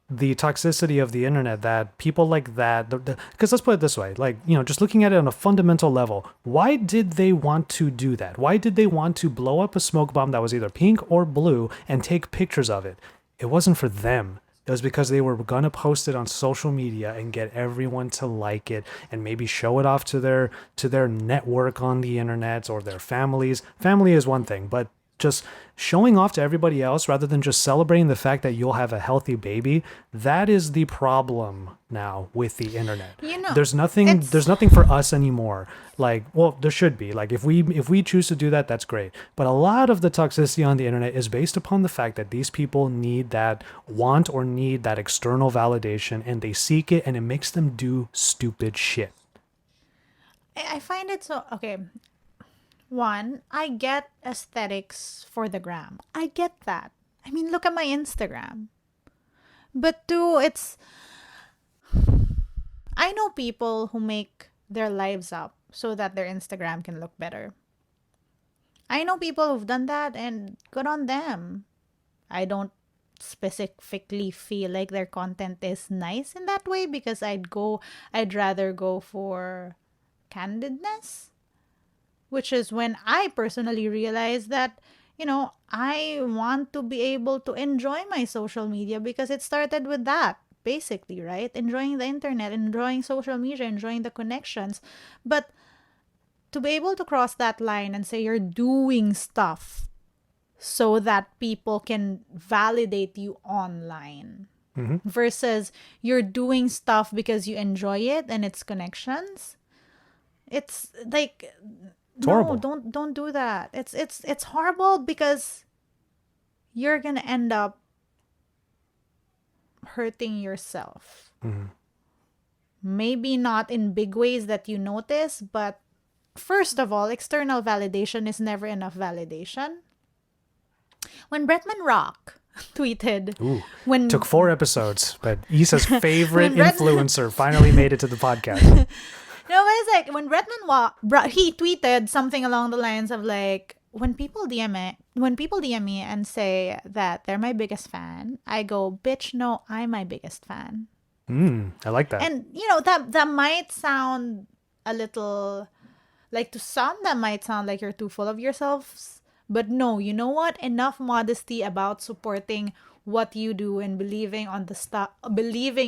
C: the toxicity of the internet that people like that. Because let's put it this way, like, you know, just looking at it on a fundamental level, why did they want to do that? Why did they want to blow up a smoke bomb that was either pink or blue and take pictures of it? It wasn't for them. It was because they were going to post it on social media and get everyone to like it and maybe show it off to their network on the internet or their families. Family is one thing, but just showing off to everybody else rather than just celebrating the fact that you'll have a healthy baby, that is the problem now with the internet.
A: You know,
C: there's nothing for us anymore. Like, well, there should be. Like, if we choose to do that, that's great. But a lot of the toxicity on the internet is based upon the fact that these people need that external validation, and they seek it, and it makes them do stupid shit.
A: I find it so okay. One, I get aesthetics for the gram. I get that. I mean, look at my Instagram. But two, I know people who make their lives up so that their Instagram can look better. I know people who've done that and good on them. I don't specifically feel like their content is nice in that way because I'd rather go for candidness, which is when I personally realized that, you know, I want to be able to enjoy my social media because it started with that, basically, right? Enjoying the internet, enjoying social media, enjoying the connections. But to be able to cross that line and say you're doing stuff so that people can validate you online versus you're doing stuff because you enjoy it and it's connections. It's like,
C: horrible.
A: don't do that. It's horrible because you're gonna end up hurting yourself. Maybe not in big ways that you notice, but first of all, external validation is never enough validation. When Bretman Rock tweeted, when
C: Took 4 episodes, but Issa's favorite
A: When Brett-
C: influencer finally made it to the podcast.
A: no, but it's like when he tweeted something along the lines of like, when people DM me and say that they're my biggest fan, I go, bitch, no, I'm my biggest fan.
C: I like that.
A: And that might sound a little like, to some that might sound like you're too full of yourselves, but no, you know what? Enough modesty about supporting what you do and believing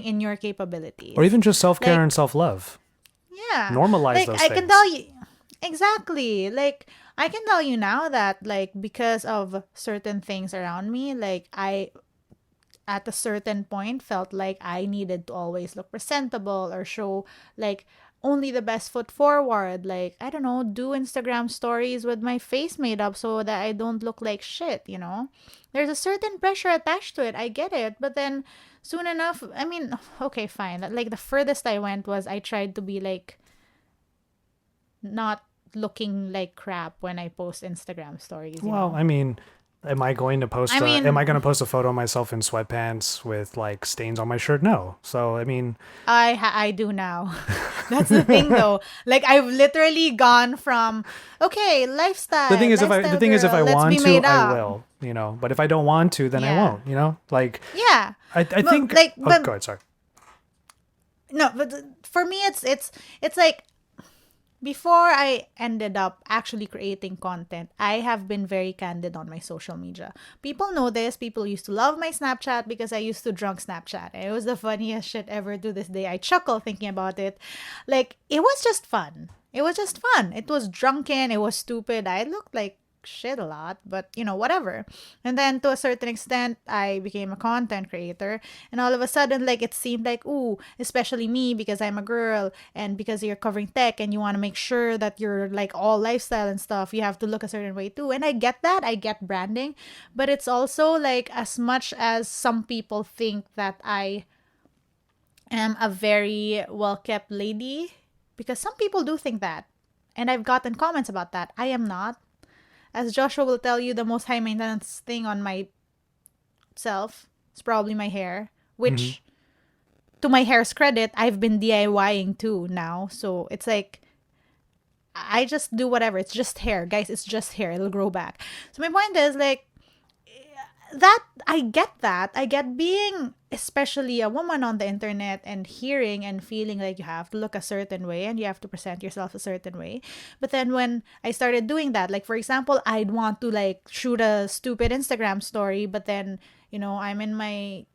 A: in your capabilities.
C: Or even just self-care
A: like-
C: and self-love.
A: Yeah.
C: Normalize
A: like,
C: those
A: I
C: things.
A: can tell you exactly. Like, I can tell you now that, like, because of certain things around me, like, I at a certain point felt like I needed to always look presentable or show like only the best foot forward. Like, I don't know, do Instagram stories with my face made up so that I don't look like shit, There's a certain pressure attached to it. I get it. But then soon enough, I mean, okay, fine. Like, the furthest I went was I tried to be like not looking like crap when I post Instagram stories.
C: Well, I mean, am I going to post a photo of myself in sweatpants with like stains on my shirt? No. So, I mean,
A: I do now. That's the thing though. Like, I've literally gone from lifestyle.
C: the thing is if I want to, I
A: will.
C: will, but if I don't want to, then I
A: Yeah.
C: won't, like
A: Yeah.
C: I think
A: like,
C: oh,
A: but-
C: go ahead, sorry.
A: No, but for me, it's like, before I ended up actually creating content, I have been very candid on my social media. People know this. People used to love my Snapchat because I used to drunk Snapchat. It was the funniest shit ever to this day. I chuckle thinking about it. Like, it was just fun. It was just fun. It was drunken. It was stupid. I looked like shit a lot, but whatever. And then to a certain extent, I became a content creator, and all of a sudden, like, it seemed like, ooh, especially me, because I'm a girl and because you're covering tech and you want to make sure that you're like all lifestyle and stuff, you have to look a certain way too. And I get that. I get branding, but it's also like, as much as some people think that I am a very well-kept lady, because some people do think that, and I've gotten comments about that. I am not. As Joshua will tell you, the most high maintenance thing on myself is probably my hair, which, to my hair's credit, I've been DIYing too now. So it's like, I just do whatever. It's just hair, guys. It's just hair. It'll grow back. So my point is, like, that I get being, especially a woman on the internet, and hearing and feeling like you have to look a certain way and you have to present yourself a certain way. But then when I started doing that, like, for example, I'd want to like shoot a stupid Instagram story, but then I'm in my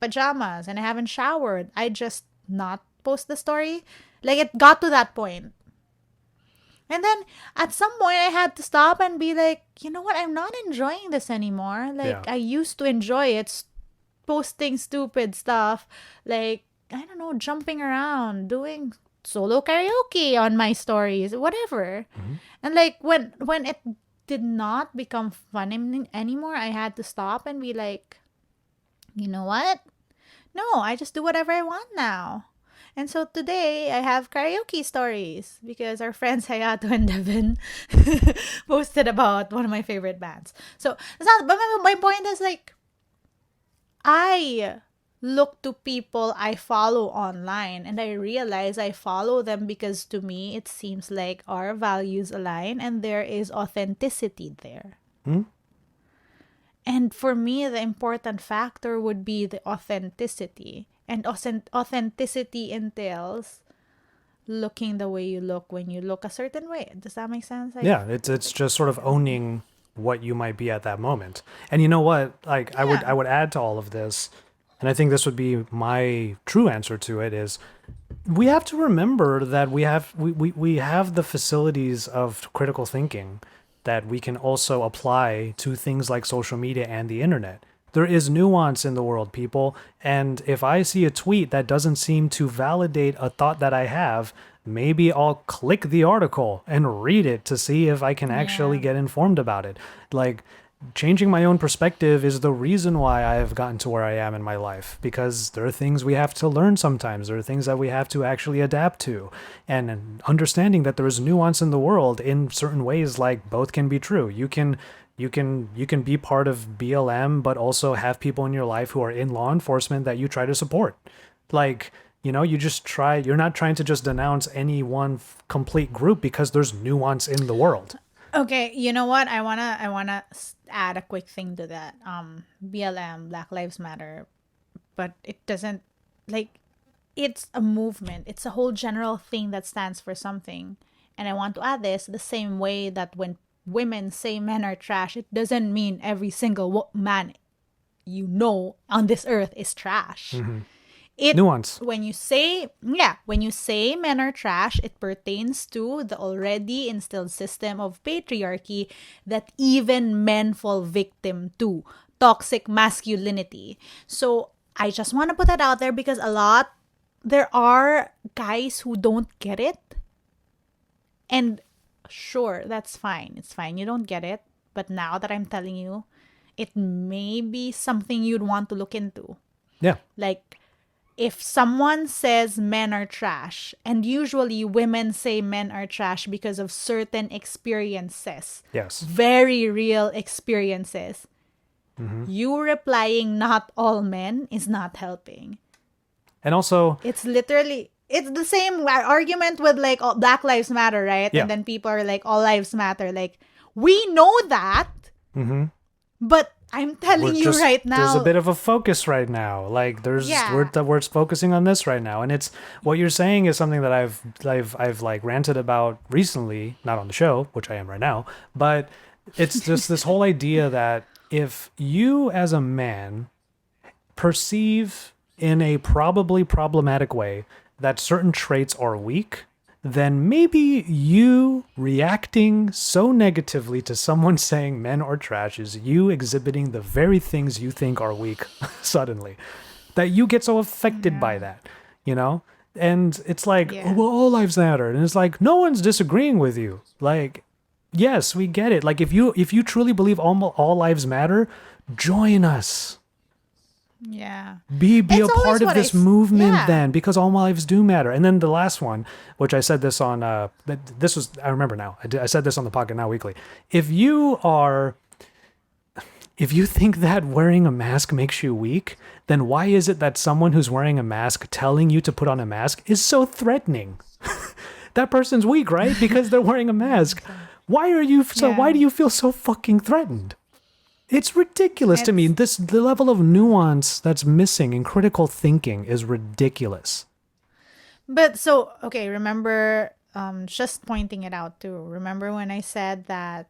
A: pajamas and I haven't showered. I just not post the story. Like, it got to that point. And then at some point I had to stop and be like, you know what? I'm not enjoying this anymore. Like,
C: Yeah.
A: I used to enjoy it, posting stupid stuff, like, I don't know, jumping around, doing solo karaoke on my stories, whatever. And like, when it did not become fun anymore, I had to stop and be like, you know what? No, I just do whatever I want now. And so today I have karaoke stories because our friends Hayato and Devin posted about one of my favorite bands. So it's not, but my point is, like, I look to people I follow online and I realize I follow them because to me it seems like our values align and there is authenticity there. And for me, the important factor would be the authenticity. And authenticity entails looking the way you look when you look a certain way. Does that make sense? Like,
C: Yeah, it's just sort of owning what you might be at that moment. And you know what? Like, I would add to all of this, and I think this would be my true answer to it, is we have to remember that we have the facilities of critical thinking that we can also apply to things like social media and the internet. There is nuance in the world, people. And if I see a tweet that doesn't seem to validate a thought that I have, maybe I'll click the article and read it to see if I can actually get informed about it. Like, changing my own perspective is the reason why I have gotten to where I am in my life, because there are things we have to learn sometimes. There are things that we have to actually adapt to, and understanding that there is nuance in the world in certain ways, like both can be true. You can be part of BLM, but also have people in your life who are in law enforcement that you try to support. Like, you're not trying to just denounce any one complete group because there's nuance in the world.
A: Okay, you know what? I wanna add a quick thing to that. BLM, Black Lives Matter, but it doesn't, like, it's a movement. It's a whole general thing that stands for something. And I want to add this the same way that when women say men are trash, it doesn't mean every single man on this earth is trash.
C: Mm-hmm.
A: Nuance. When you say men are trash, it pertains to the already instilled system of patriarchy that even men fall victim to, toxic masculinity. So I just want to put that out there because there are guys who don't get it. And sure, that's fine. It's fine. You don't get it. But now that I'm telling you, it may be something you'd want to look into.
C: Yeah.
A: Like, if someone says men are trash, and usually women say men are trash because of certain experiences.
C: Yes.
A: Very real experiences.
C: Mm-hmm.
A: You replying not all men is not helping.
C: And also,
A: it's the same argument with like Black Lives Matter, right?
C: Yeah.
A: And then people are like, all lives matter. Like, we know that, but I'm telling you right now,
C: there's a bit of a focus right now. Like, we're focusing on this right now, and it's what you're saying is something that I've like ranted about recently, not on the show, which I am right now, but it's just this whole idea that if you as a man perceive in a probably problematic way that certain traits are weak, then maybe you reacting so negatively to someone saying men are trash is you exhibiting the very things you think are weak suddenly, that you get so affected by that, And it's like, well, all lives matter. And it's like, no one's disagreeing with you. Like, yes, we get it. Like, if you truly believe all lives matter, join us.
A: Yeah.
C: Be a part of this movement then, because all lives do matter. And then the last one, which I said this on, I remember now, I said this on the Pocket Now Weekly. If you think that wearing a mask makes you weak, then why is it that someone who's wearing a mask telling you to put on a mask is so threatening? That person's weak, right? Because they're wearing a mask. Why do you feel so fucking threatened? It's ridiculous to me. The level of nuance that's missing in critical thinking is ridiculous.
A: But so, okay, remember, just pointing it out too. Remember when I said that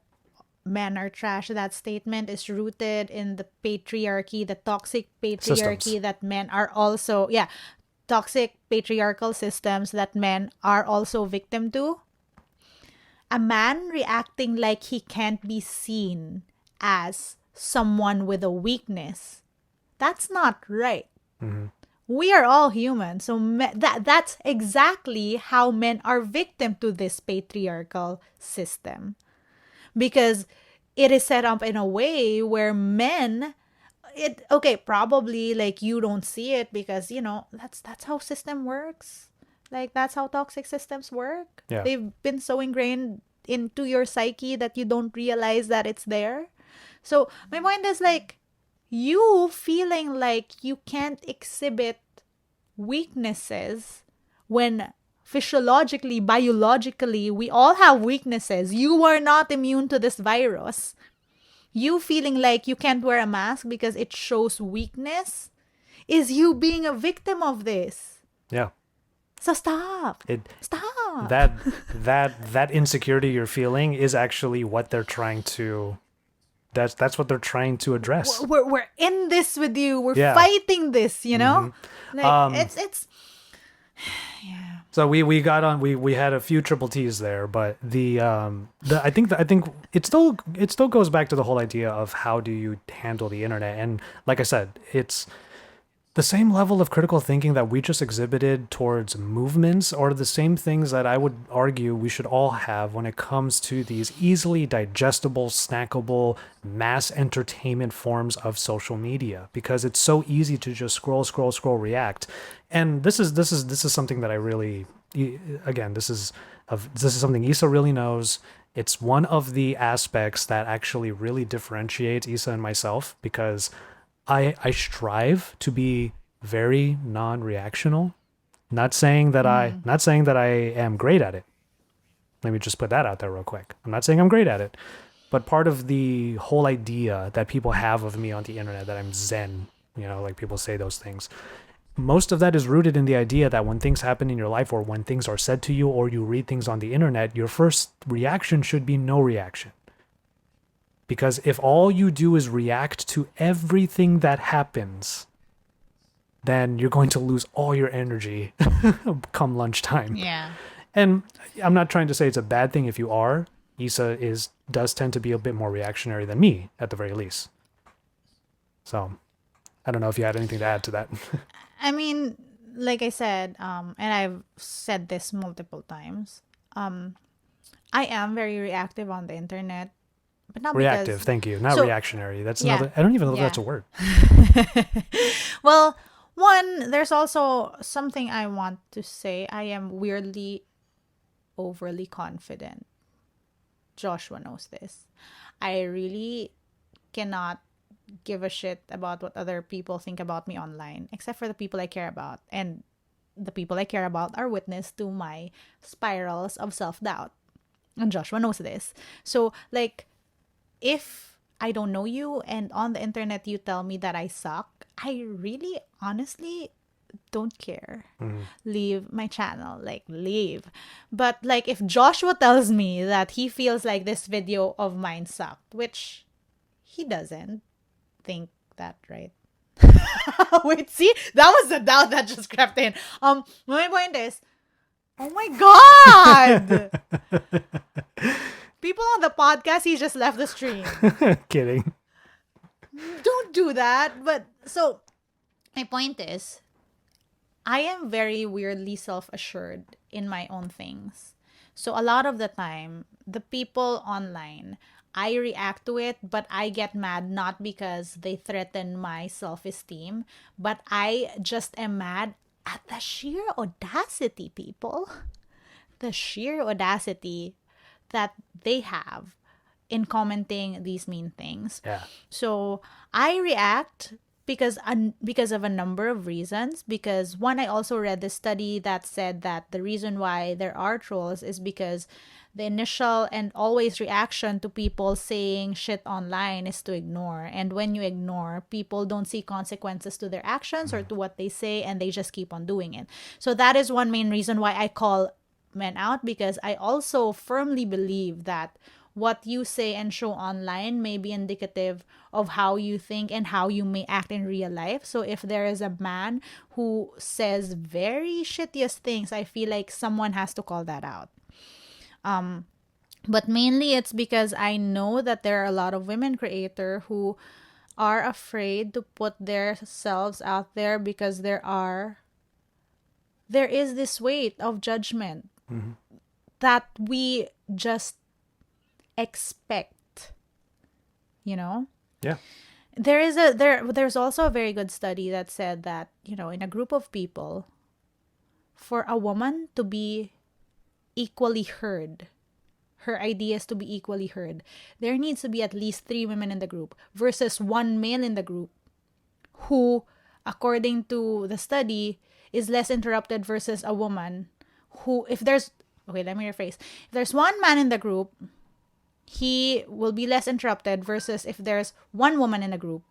A: men are trash? That statement is rooted in the patriarchy, the toxic patriarchy systems. That men are also, toxic patriarchal systems that men are also victim to. A man reacting like he can't be seen as someone with a weakness, that's not right.
C: Mm-hmm.
A: We are all human, so that's exactly how men are victim to this patriarchal system, because it is set up in a way where men, probably like you don't see it because that's how system works. Like, that's how toxic systems work.
C: Yeah.
A: They've been so ingrained into your psyche that you don't realize that it's there. So my point is, like, you feeling like you can't exhibit weaknesses when physiologically, biologically, we all have weaknesses. You are not immune to this virus. You feeling like you can't wear a mask because it shows weakness is you being a victim of this.
C: Yeah.
A: So stop. Stop.
C: That insecurity you're feeling is actually what they're trying to. That's what they're trying to address.
A: We're in this with you. We're fighting this. Like, it's. Yeah.
C: So we got on we had a few triple T's there, but I think it still goes back to the whole idea of how do you handle the internet. And like I said, it's the same level of critical thinking that we just exhibited towards movements are the same things that I would argue we should all have when it comes to these easily digestible, snackable, mass entertainment forms of social media, because it's so easy to just scroll, react. And this is something that I really, again, this is something Issa really knows. It's one of the aspects that actually really differentiates Issa and myself, because I strive to be very non-reactional. Not saying that I am great at it. Let me just put that out there real quick. I'm not saying I'm great at it, but part of the whole idea that people have of me on the internet, that I'm zen, like people say those things. Most of that is rooted in the idea that when things happen in your life, or when things are said to you, or you read things on the internet, your first reaction should be no reaction. Because if all you do is react to everything that happens, then you're going to lose all your energy come lunchtime.
A: Yeah.
C: And I'm not trying to say it's a bad thing if you are. Issa does tend to be a bit more reactionary than me, at the very least. So I don't know if you had anything to add to that.
A: I mean, like I said, and I've said this multiple times, I am very reactive on the internet. But not
C: reactive,
A: because,
C: thank you. Not reactionary. That's
A: yeah,
C: another. I don't even know if that's a word.
A: Well, one, there's also something I want to say. I am weirdly overly confident. Joshua knows this. I really cannot give a shit about what other people think about me online, except for the people I care about. And the people I care about are witness to my spirals of self-doubt. And Joshua knows this. So, like, if I don't know you and on the internet you tell me that I suck, I really honestly don't care. Leave my channel, leave. But if Joshua tells me that he feels like this video of mine sucked, which he doesn't think that, right? Wait, see, that was the doubt that just crept in. My point is, oh my god. People on the podcast, he just left the stream.
C: Kidding.
A: Don't do that. But so my point is, I am very weirdly self-assured in my own things. So a lot of the time, the people online, I react to it, but I get mad not because they threaten my self-esteem, but I just am mad at the sheer audacity, people. The sheer audacity that they have in commenting these mean things.
C: Yeah.
A: So I react because of a number of reasons. Because one, I also read this study that said that the reason why there are trolls is because the initial and always reaction to people saying shit online is to ignore. And when you ignore, people don't see consequences to their actions or to what they say, and they just keep on doing it. So that is one main reason why I call men out, because I also firmly believe that what you say and show online may be indicative of how you think and how you may act in real life. So if there is a man who says very shittiest things, I feel like someone has to call that out. But mainly it's because I know that there are a lot of women creators who are afraid to put themselves out there because there is this weight of judgment that we just expect,
C: Yeah.
A: There's also a very good study that said that, in a group of people, for a woman to be equally heard, her ideas to be equally heard, there needs to be at least 3 women in the group versus 1 male in the group who, according to the study, is less interrupted versus a woman who, let me rephrase. If there's 1 man in the group, he will be less interrupted versus if there's 1 woman in a group,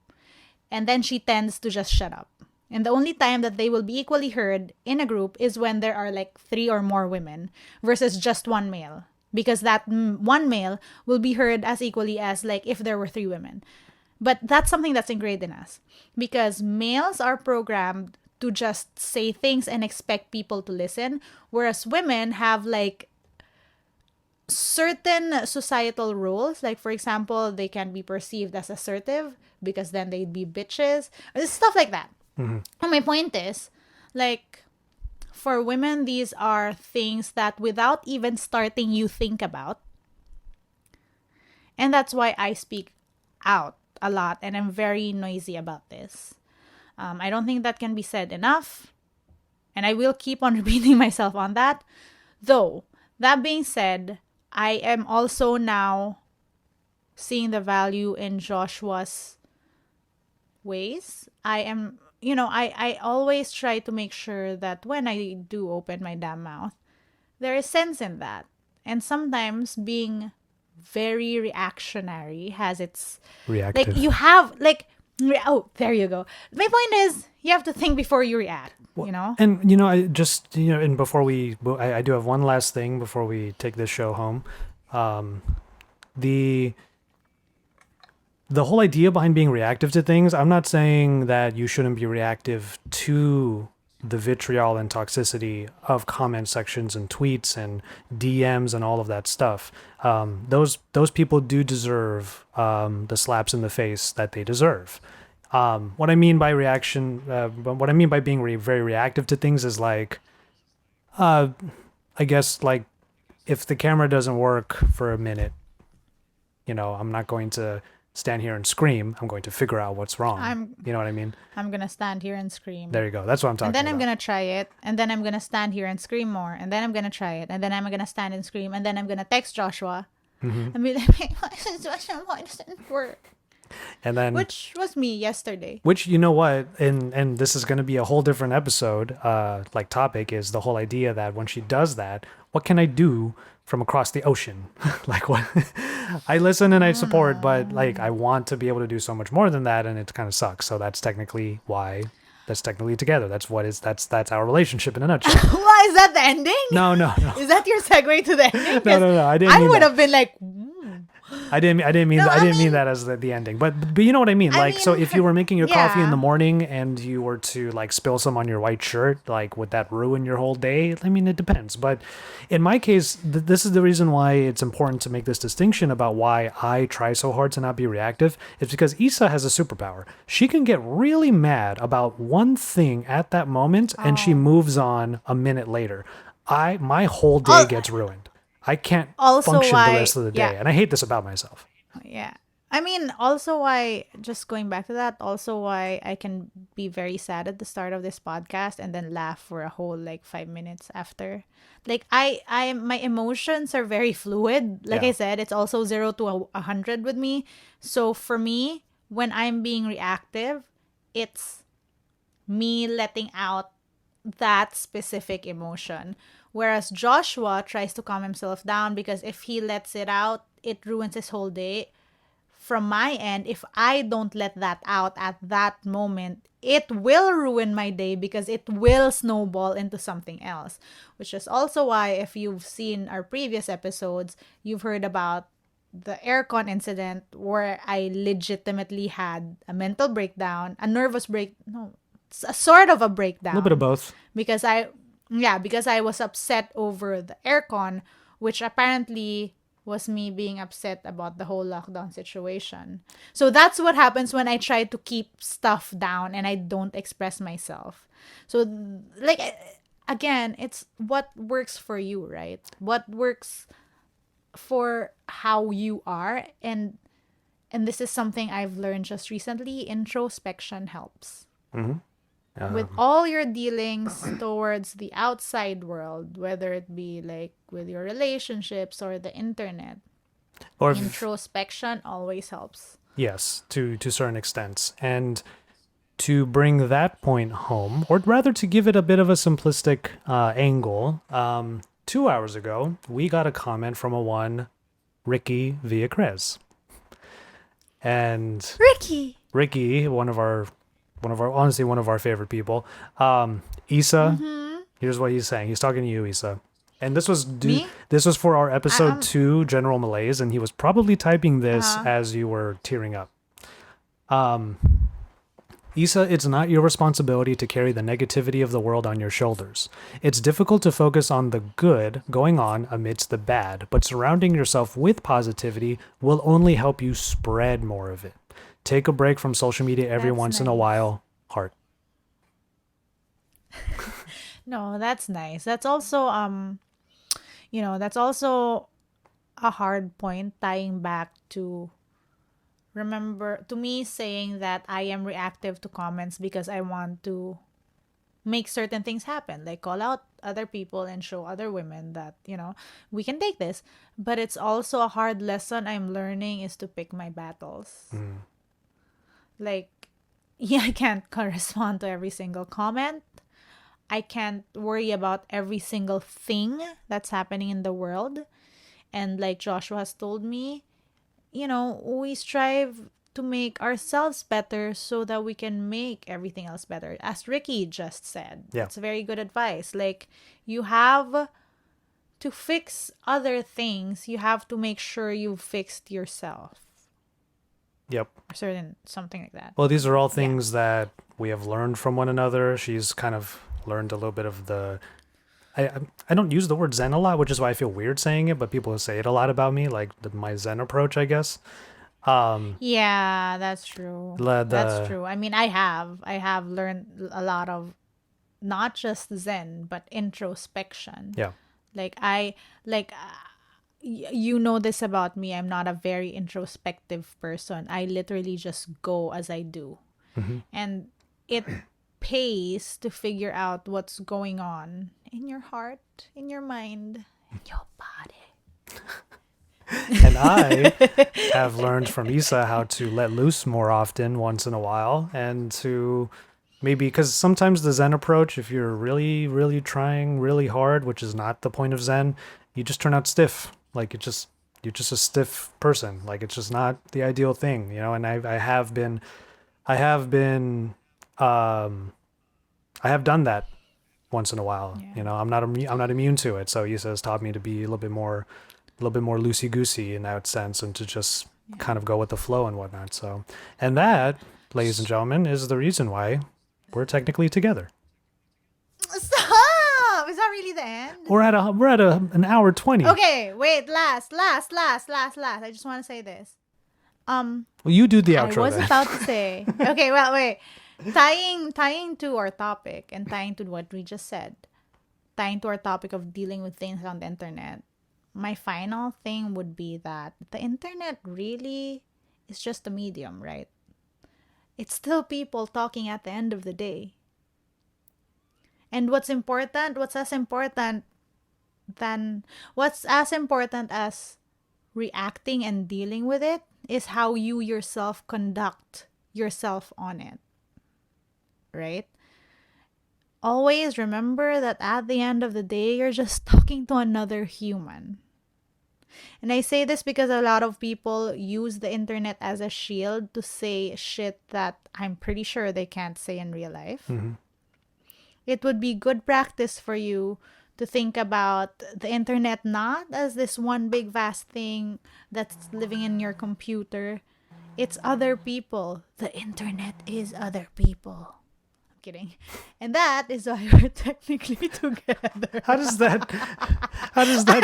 A: and then she tends to just shut up. And the only time that they will be equally heard in a group is when there are 3 or more women versus just 1 male, because that 1 male will be heard as equally as if there were 3 women. But that's something that's ingrained in us, because males are programmed to just say things and expect people to listen, whereas women have like certain societal rules. Like, for example, they can be perceived as assertive because then they'd be bitches, or stuff like that. And my point is, like, for women, these are things that without even starting, you think about. And that's why I speak out a lot, and I'm very noisy about this. I don't think that can be said enough, and I will keep on repeating myself on that. Though, that being said, I am also now seeing the value in Joshua's ways. I always try to make sure that when I do open my damn mouth, there is sense in that. And sometimes being very reactionary has its
C: Reactive.
A: like you have like there you go. My point is you have to think before you react.
C: And I just and before I do have one last thing before we take this show home. The whole idea behind being reactive to things, I'm not saying that you shouldn't be reactive to the vitriol and toxicity of comment sections and tweets and DMs and all of that stuff. Those people do deserve the slaps in the face that they deserve. What I mean by reaction, what I mean by being very reactive to things is like, I guess like if the camera doesn't work for a minute, I'm not going to stand here and scream. I'm going to figure out what's wrong. You know what I mean?
A: I'm gonna stand here and scream.
C: There you go. That's what I'm talking about.
A: And then I'm gonna try it, and then I'm gonna stand here and scream more, and then I'm gonna try it, and then I'm gonna stand and scream, and then I'm gonna text Joshua and be like, why doesn't it work?
C: And then,
A: which was me yesterday.
C: Which, you know what, and this is going to be a whole different episode, like topic is the whole idea that when she does that, what can I do from across the ocean? Like what? I listen and I support, but like I want to be able to do so much more than that, and it kind of sucks. So that's technically together. That's our relationship in a nutshell.
A: Why is that the ending?
C: No.
A: Is that your segue to the ending?
C: No. I didn't.
A: I would have been like.
C: I didn't mean that as the ending, but you know what I mean. So if you were making your coffee in the morning and you were to like spill some on your white shirt, like would that ruin your whole day? I mean, it depends. But in my case, this is the reason why it's important to make this distinction about why I try so hard to not be reactive. It's because Isa has a superpower. She can get really mad about one thing at that moment, and she moves on a minute later. My whole day gets ruined. I can't function the rest of the day. And I hate this about myself.
A: Yeah. I mean, also why, just going back to that, also why I can be very sad at the start of this podcast and then laugh for a whole like 5 minutes after. Like my emotions are very fluid. Like I said, it's also 0 to 100 with me. So for me, when I'm being reactive, it's me letting out that specific emotion. Whereas Joshua tries to calm himself down because if he lets it out, it ruins his whole day. From my end, if I don't let that out at that moment, it will ruin my day because it will snowball into something else. Which is also why, if you've seen our previous episodes, you've heard about the aircon incident where I legitimately had a mental breakdown, a sort of a breakdown.
C: A little bit of both.
A: Because I was upset over the aircon, which apparently was me being upset about the whole lockdown situation. So that's what happens when I try to keep stuff down and I don't express myself. So like again, it's what works for you, right? What works for how you are, and this is something I've learned just recently. Introspection helps. With all your dealings towards the outside world, whether it be like with your relationships or the internet, or introspection always helps.
C: Yes, to certain extents. And to bring that point home, or rather to give it a bit of a simplistic angle, 2 hours ago, we got a comment from a one Ricky Villacrez. And Ricky, one of our favorite people. Isa, here's what he's saying. He's talking to you, Isa. And this was for our episode 2, General Malaise, and he was probably typing this as you were tearing up. Issa, it's not your responsibility to carry the negativity of the world on your shoulders. It's difficult to focus on the good going on amidst the bad, but surrounding yourself with positivity will only help you spread more of it. Take a break from social media every
A: That's
C: once in a
A: nice.
C: while. Heart.
A: No, that's nice. That's also that's also a hard point tying back to remember to me saying that I am reactive to comments because I want to make certain things happen, like call out other people and show other women that, we can take this. But it's also a hard lesson I'm learning is to pick my battles. Like, yeah, I can't correspond to every single comment. I can't worry about every single thing that's happening in the world. And like Joshua has told me, we strive to make ourselves better so that we can make everything else better. As Ricky just said,
C: Yeah.
A: it's very good advice. Like, you have to fix other things. You have to make sure you've fixed yourself.
C: Yep.
A: Or certain something like that.
C: Well, these are all things that we have learned from one another. She's kind of learned a little bit of the... I don't use the word Zen a lot, which is why I feel weird saying it, but people say it a lot about me, like my Zen approach, I guess.
A: Yeah, that's true. That's true. I mean, I have learned a lot of not just Zen, but introspection.
C: Yeah.
A: You know this about me. I'm not a very introspective person. I literally just go as I do. And it pays to figure out what's going on in your heart, in your mind, in your body.
C: And I have learned from Issa how to let loose more often once in a while, and to maybe, because sometimes the Zen approach, if you're really, really trying really hard, which is not the point of Zen, you just turn out stiff. Like you're just a stiff person. Like it's just not the ideal thing, and I have done that once in a while.
A: Yeah.
C: I'm not immune to it. So Issa has taught me to be a little bit more loosey goosey in that sense, and to just kind of go with the flow and whatnot. So, and that, ladies and gentlemen, is the reason why we're technically together.
A: Stop! Is that really the end?
C: We're at an hour 20.
A: Okay, wait, last. I just want to say this.
C: Well, you do the
A: I
C: outro
A: was
C: then.
A: about to say. Okay, well, wait. Tying to our topic and tying to what we just said, tying to our topic of dealing with things on the internet, my final thing would be that the internet really is just a medium, right? It's still people talking at the end of the day. And what's as important as reacting and dealing with it is how you yourself conduct yourself on it. Right? Always remember that at the end of the day, you're just talking to another human. And I say this because a lot of people use the internet as a shield to say shit that I'm pretty sure they can't say in real life. It would be good practice for you to think about the internet not as this one big vast thing that's living in your computer. It's other people. The internet is other people. I'm kidding. And that is why we're technically together.
C: How does that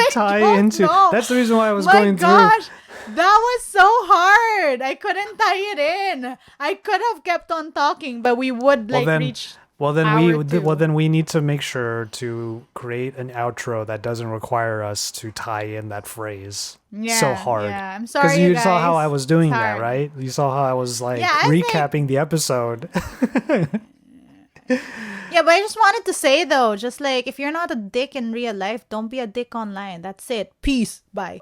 C: tie
A: don't
C: into?
A: know.
C: That's the reason why I was
A: My
C: going
A: gosh, that was so hard. I couldn't tie it in. I could have kept on talking, but we would reach.
C: Well, then we need to make sure to create an outro that doesn't require us to tie in that phrase so hard.
A: Yeah, I'm sorry,
C: because you saw how I was doing
A: It's
C: that,
A: hard.
C: right? You saw how I was
A: I
C: recapping the episode.
A: Yeah, but I just wanted to say though, just like if you're not a dick in real life, don't be a dick online. That's it. Peace. Bye.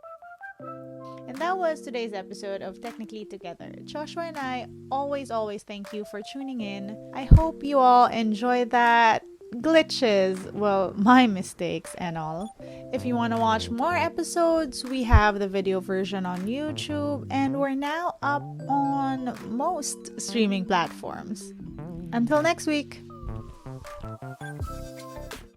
A: And that was today's episode of Technically Together. Joshua and I always thank you for tuning in. I hope you all enjoyed that. Glitches, well, my mistakes and all. If you want to watch more episodes, we have the video version on YouTube, and we're now up on most streaming platforms. Until next week.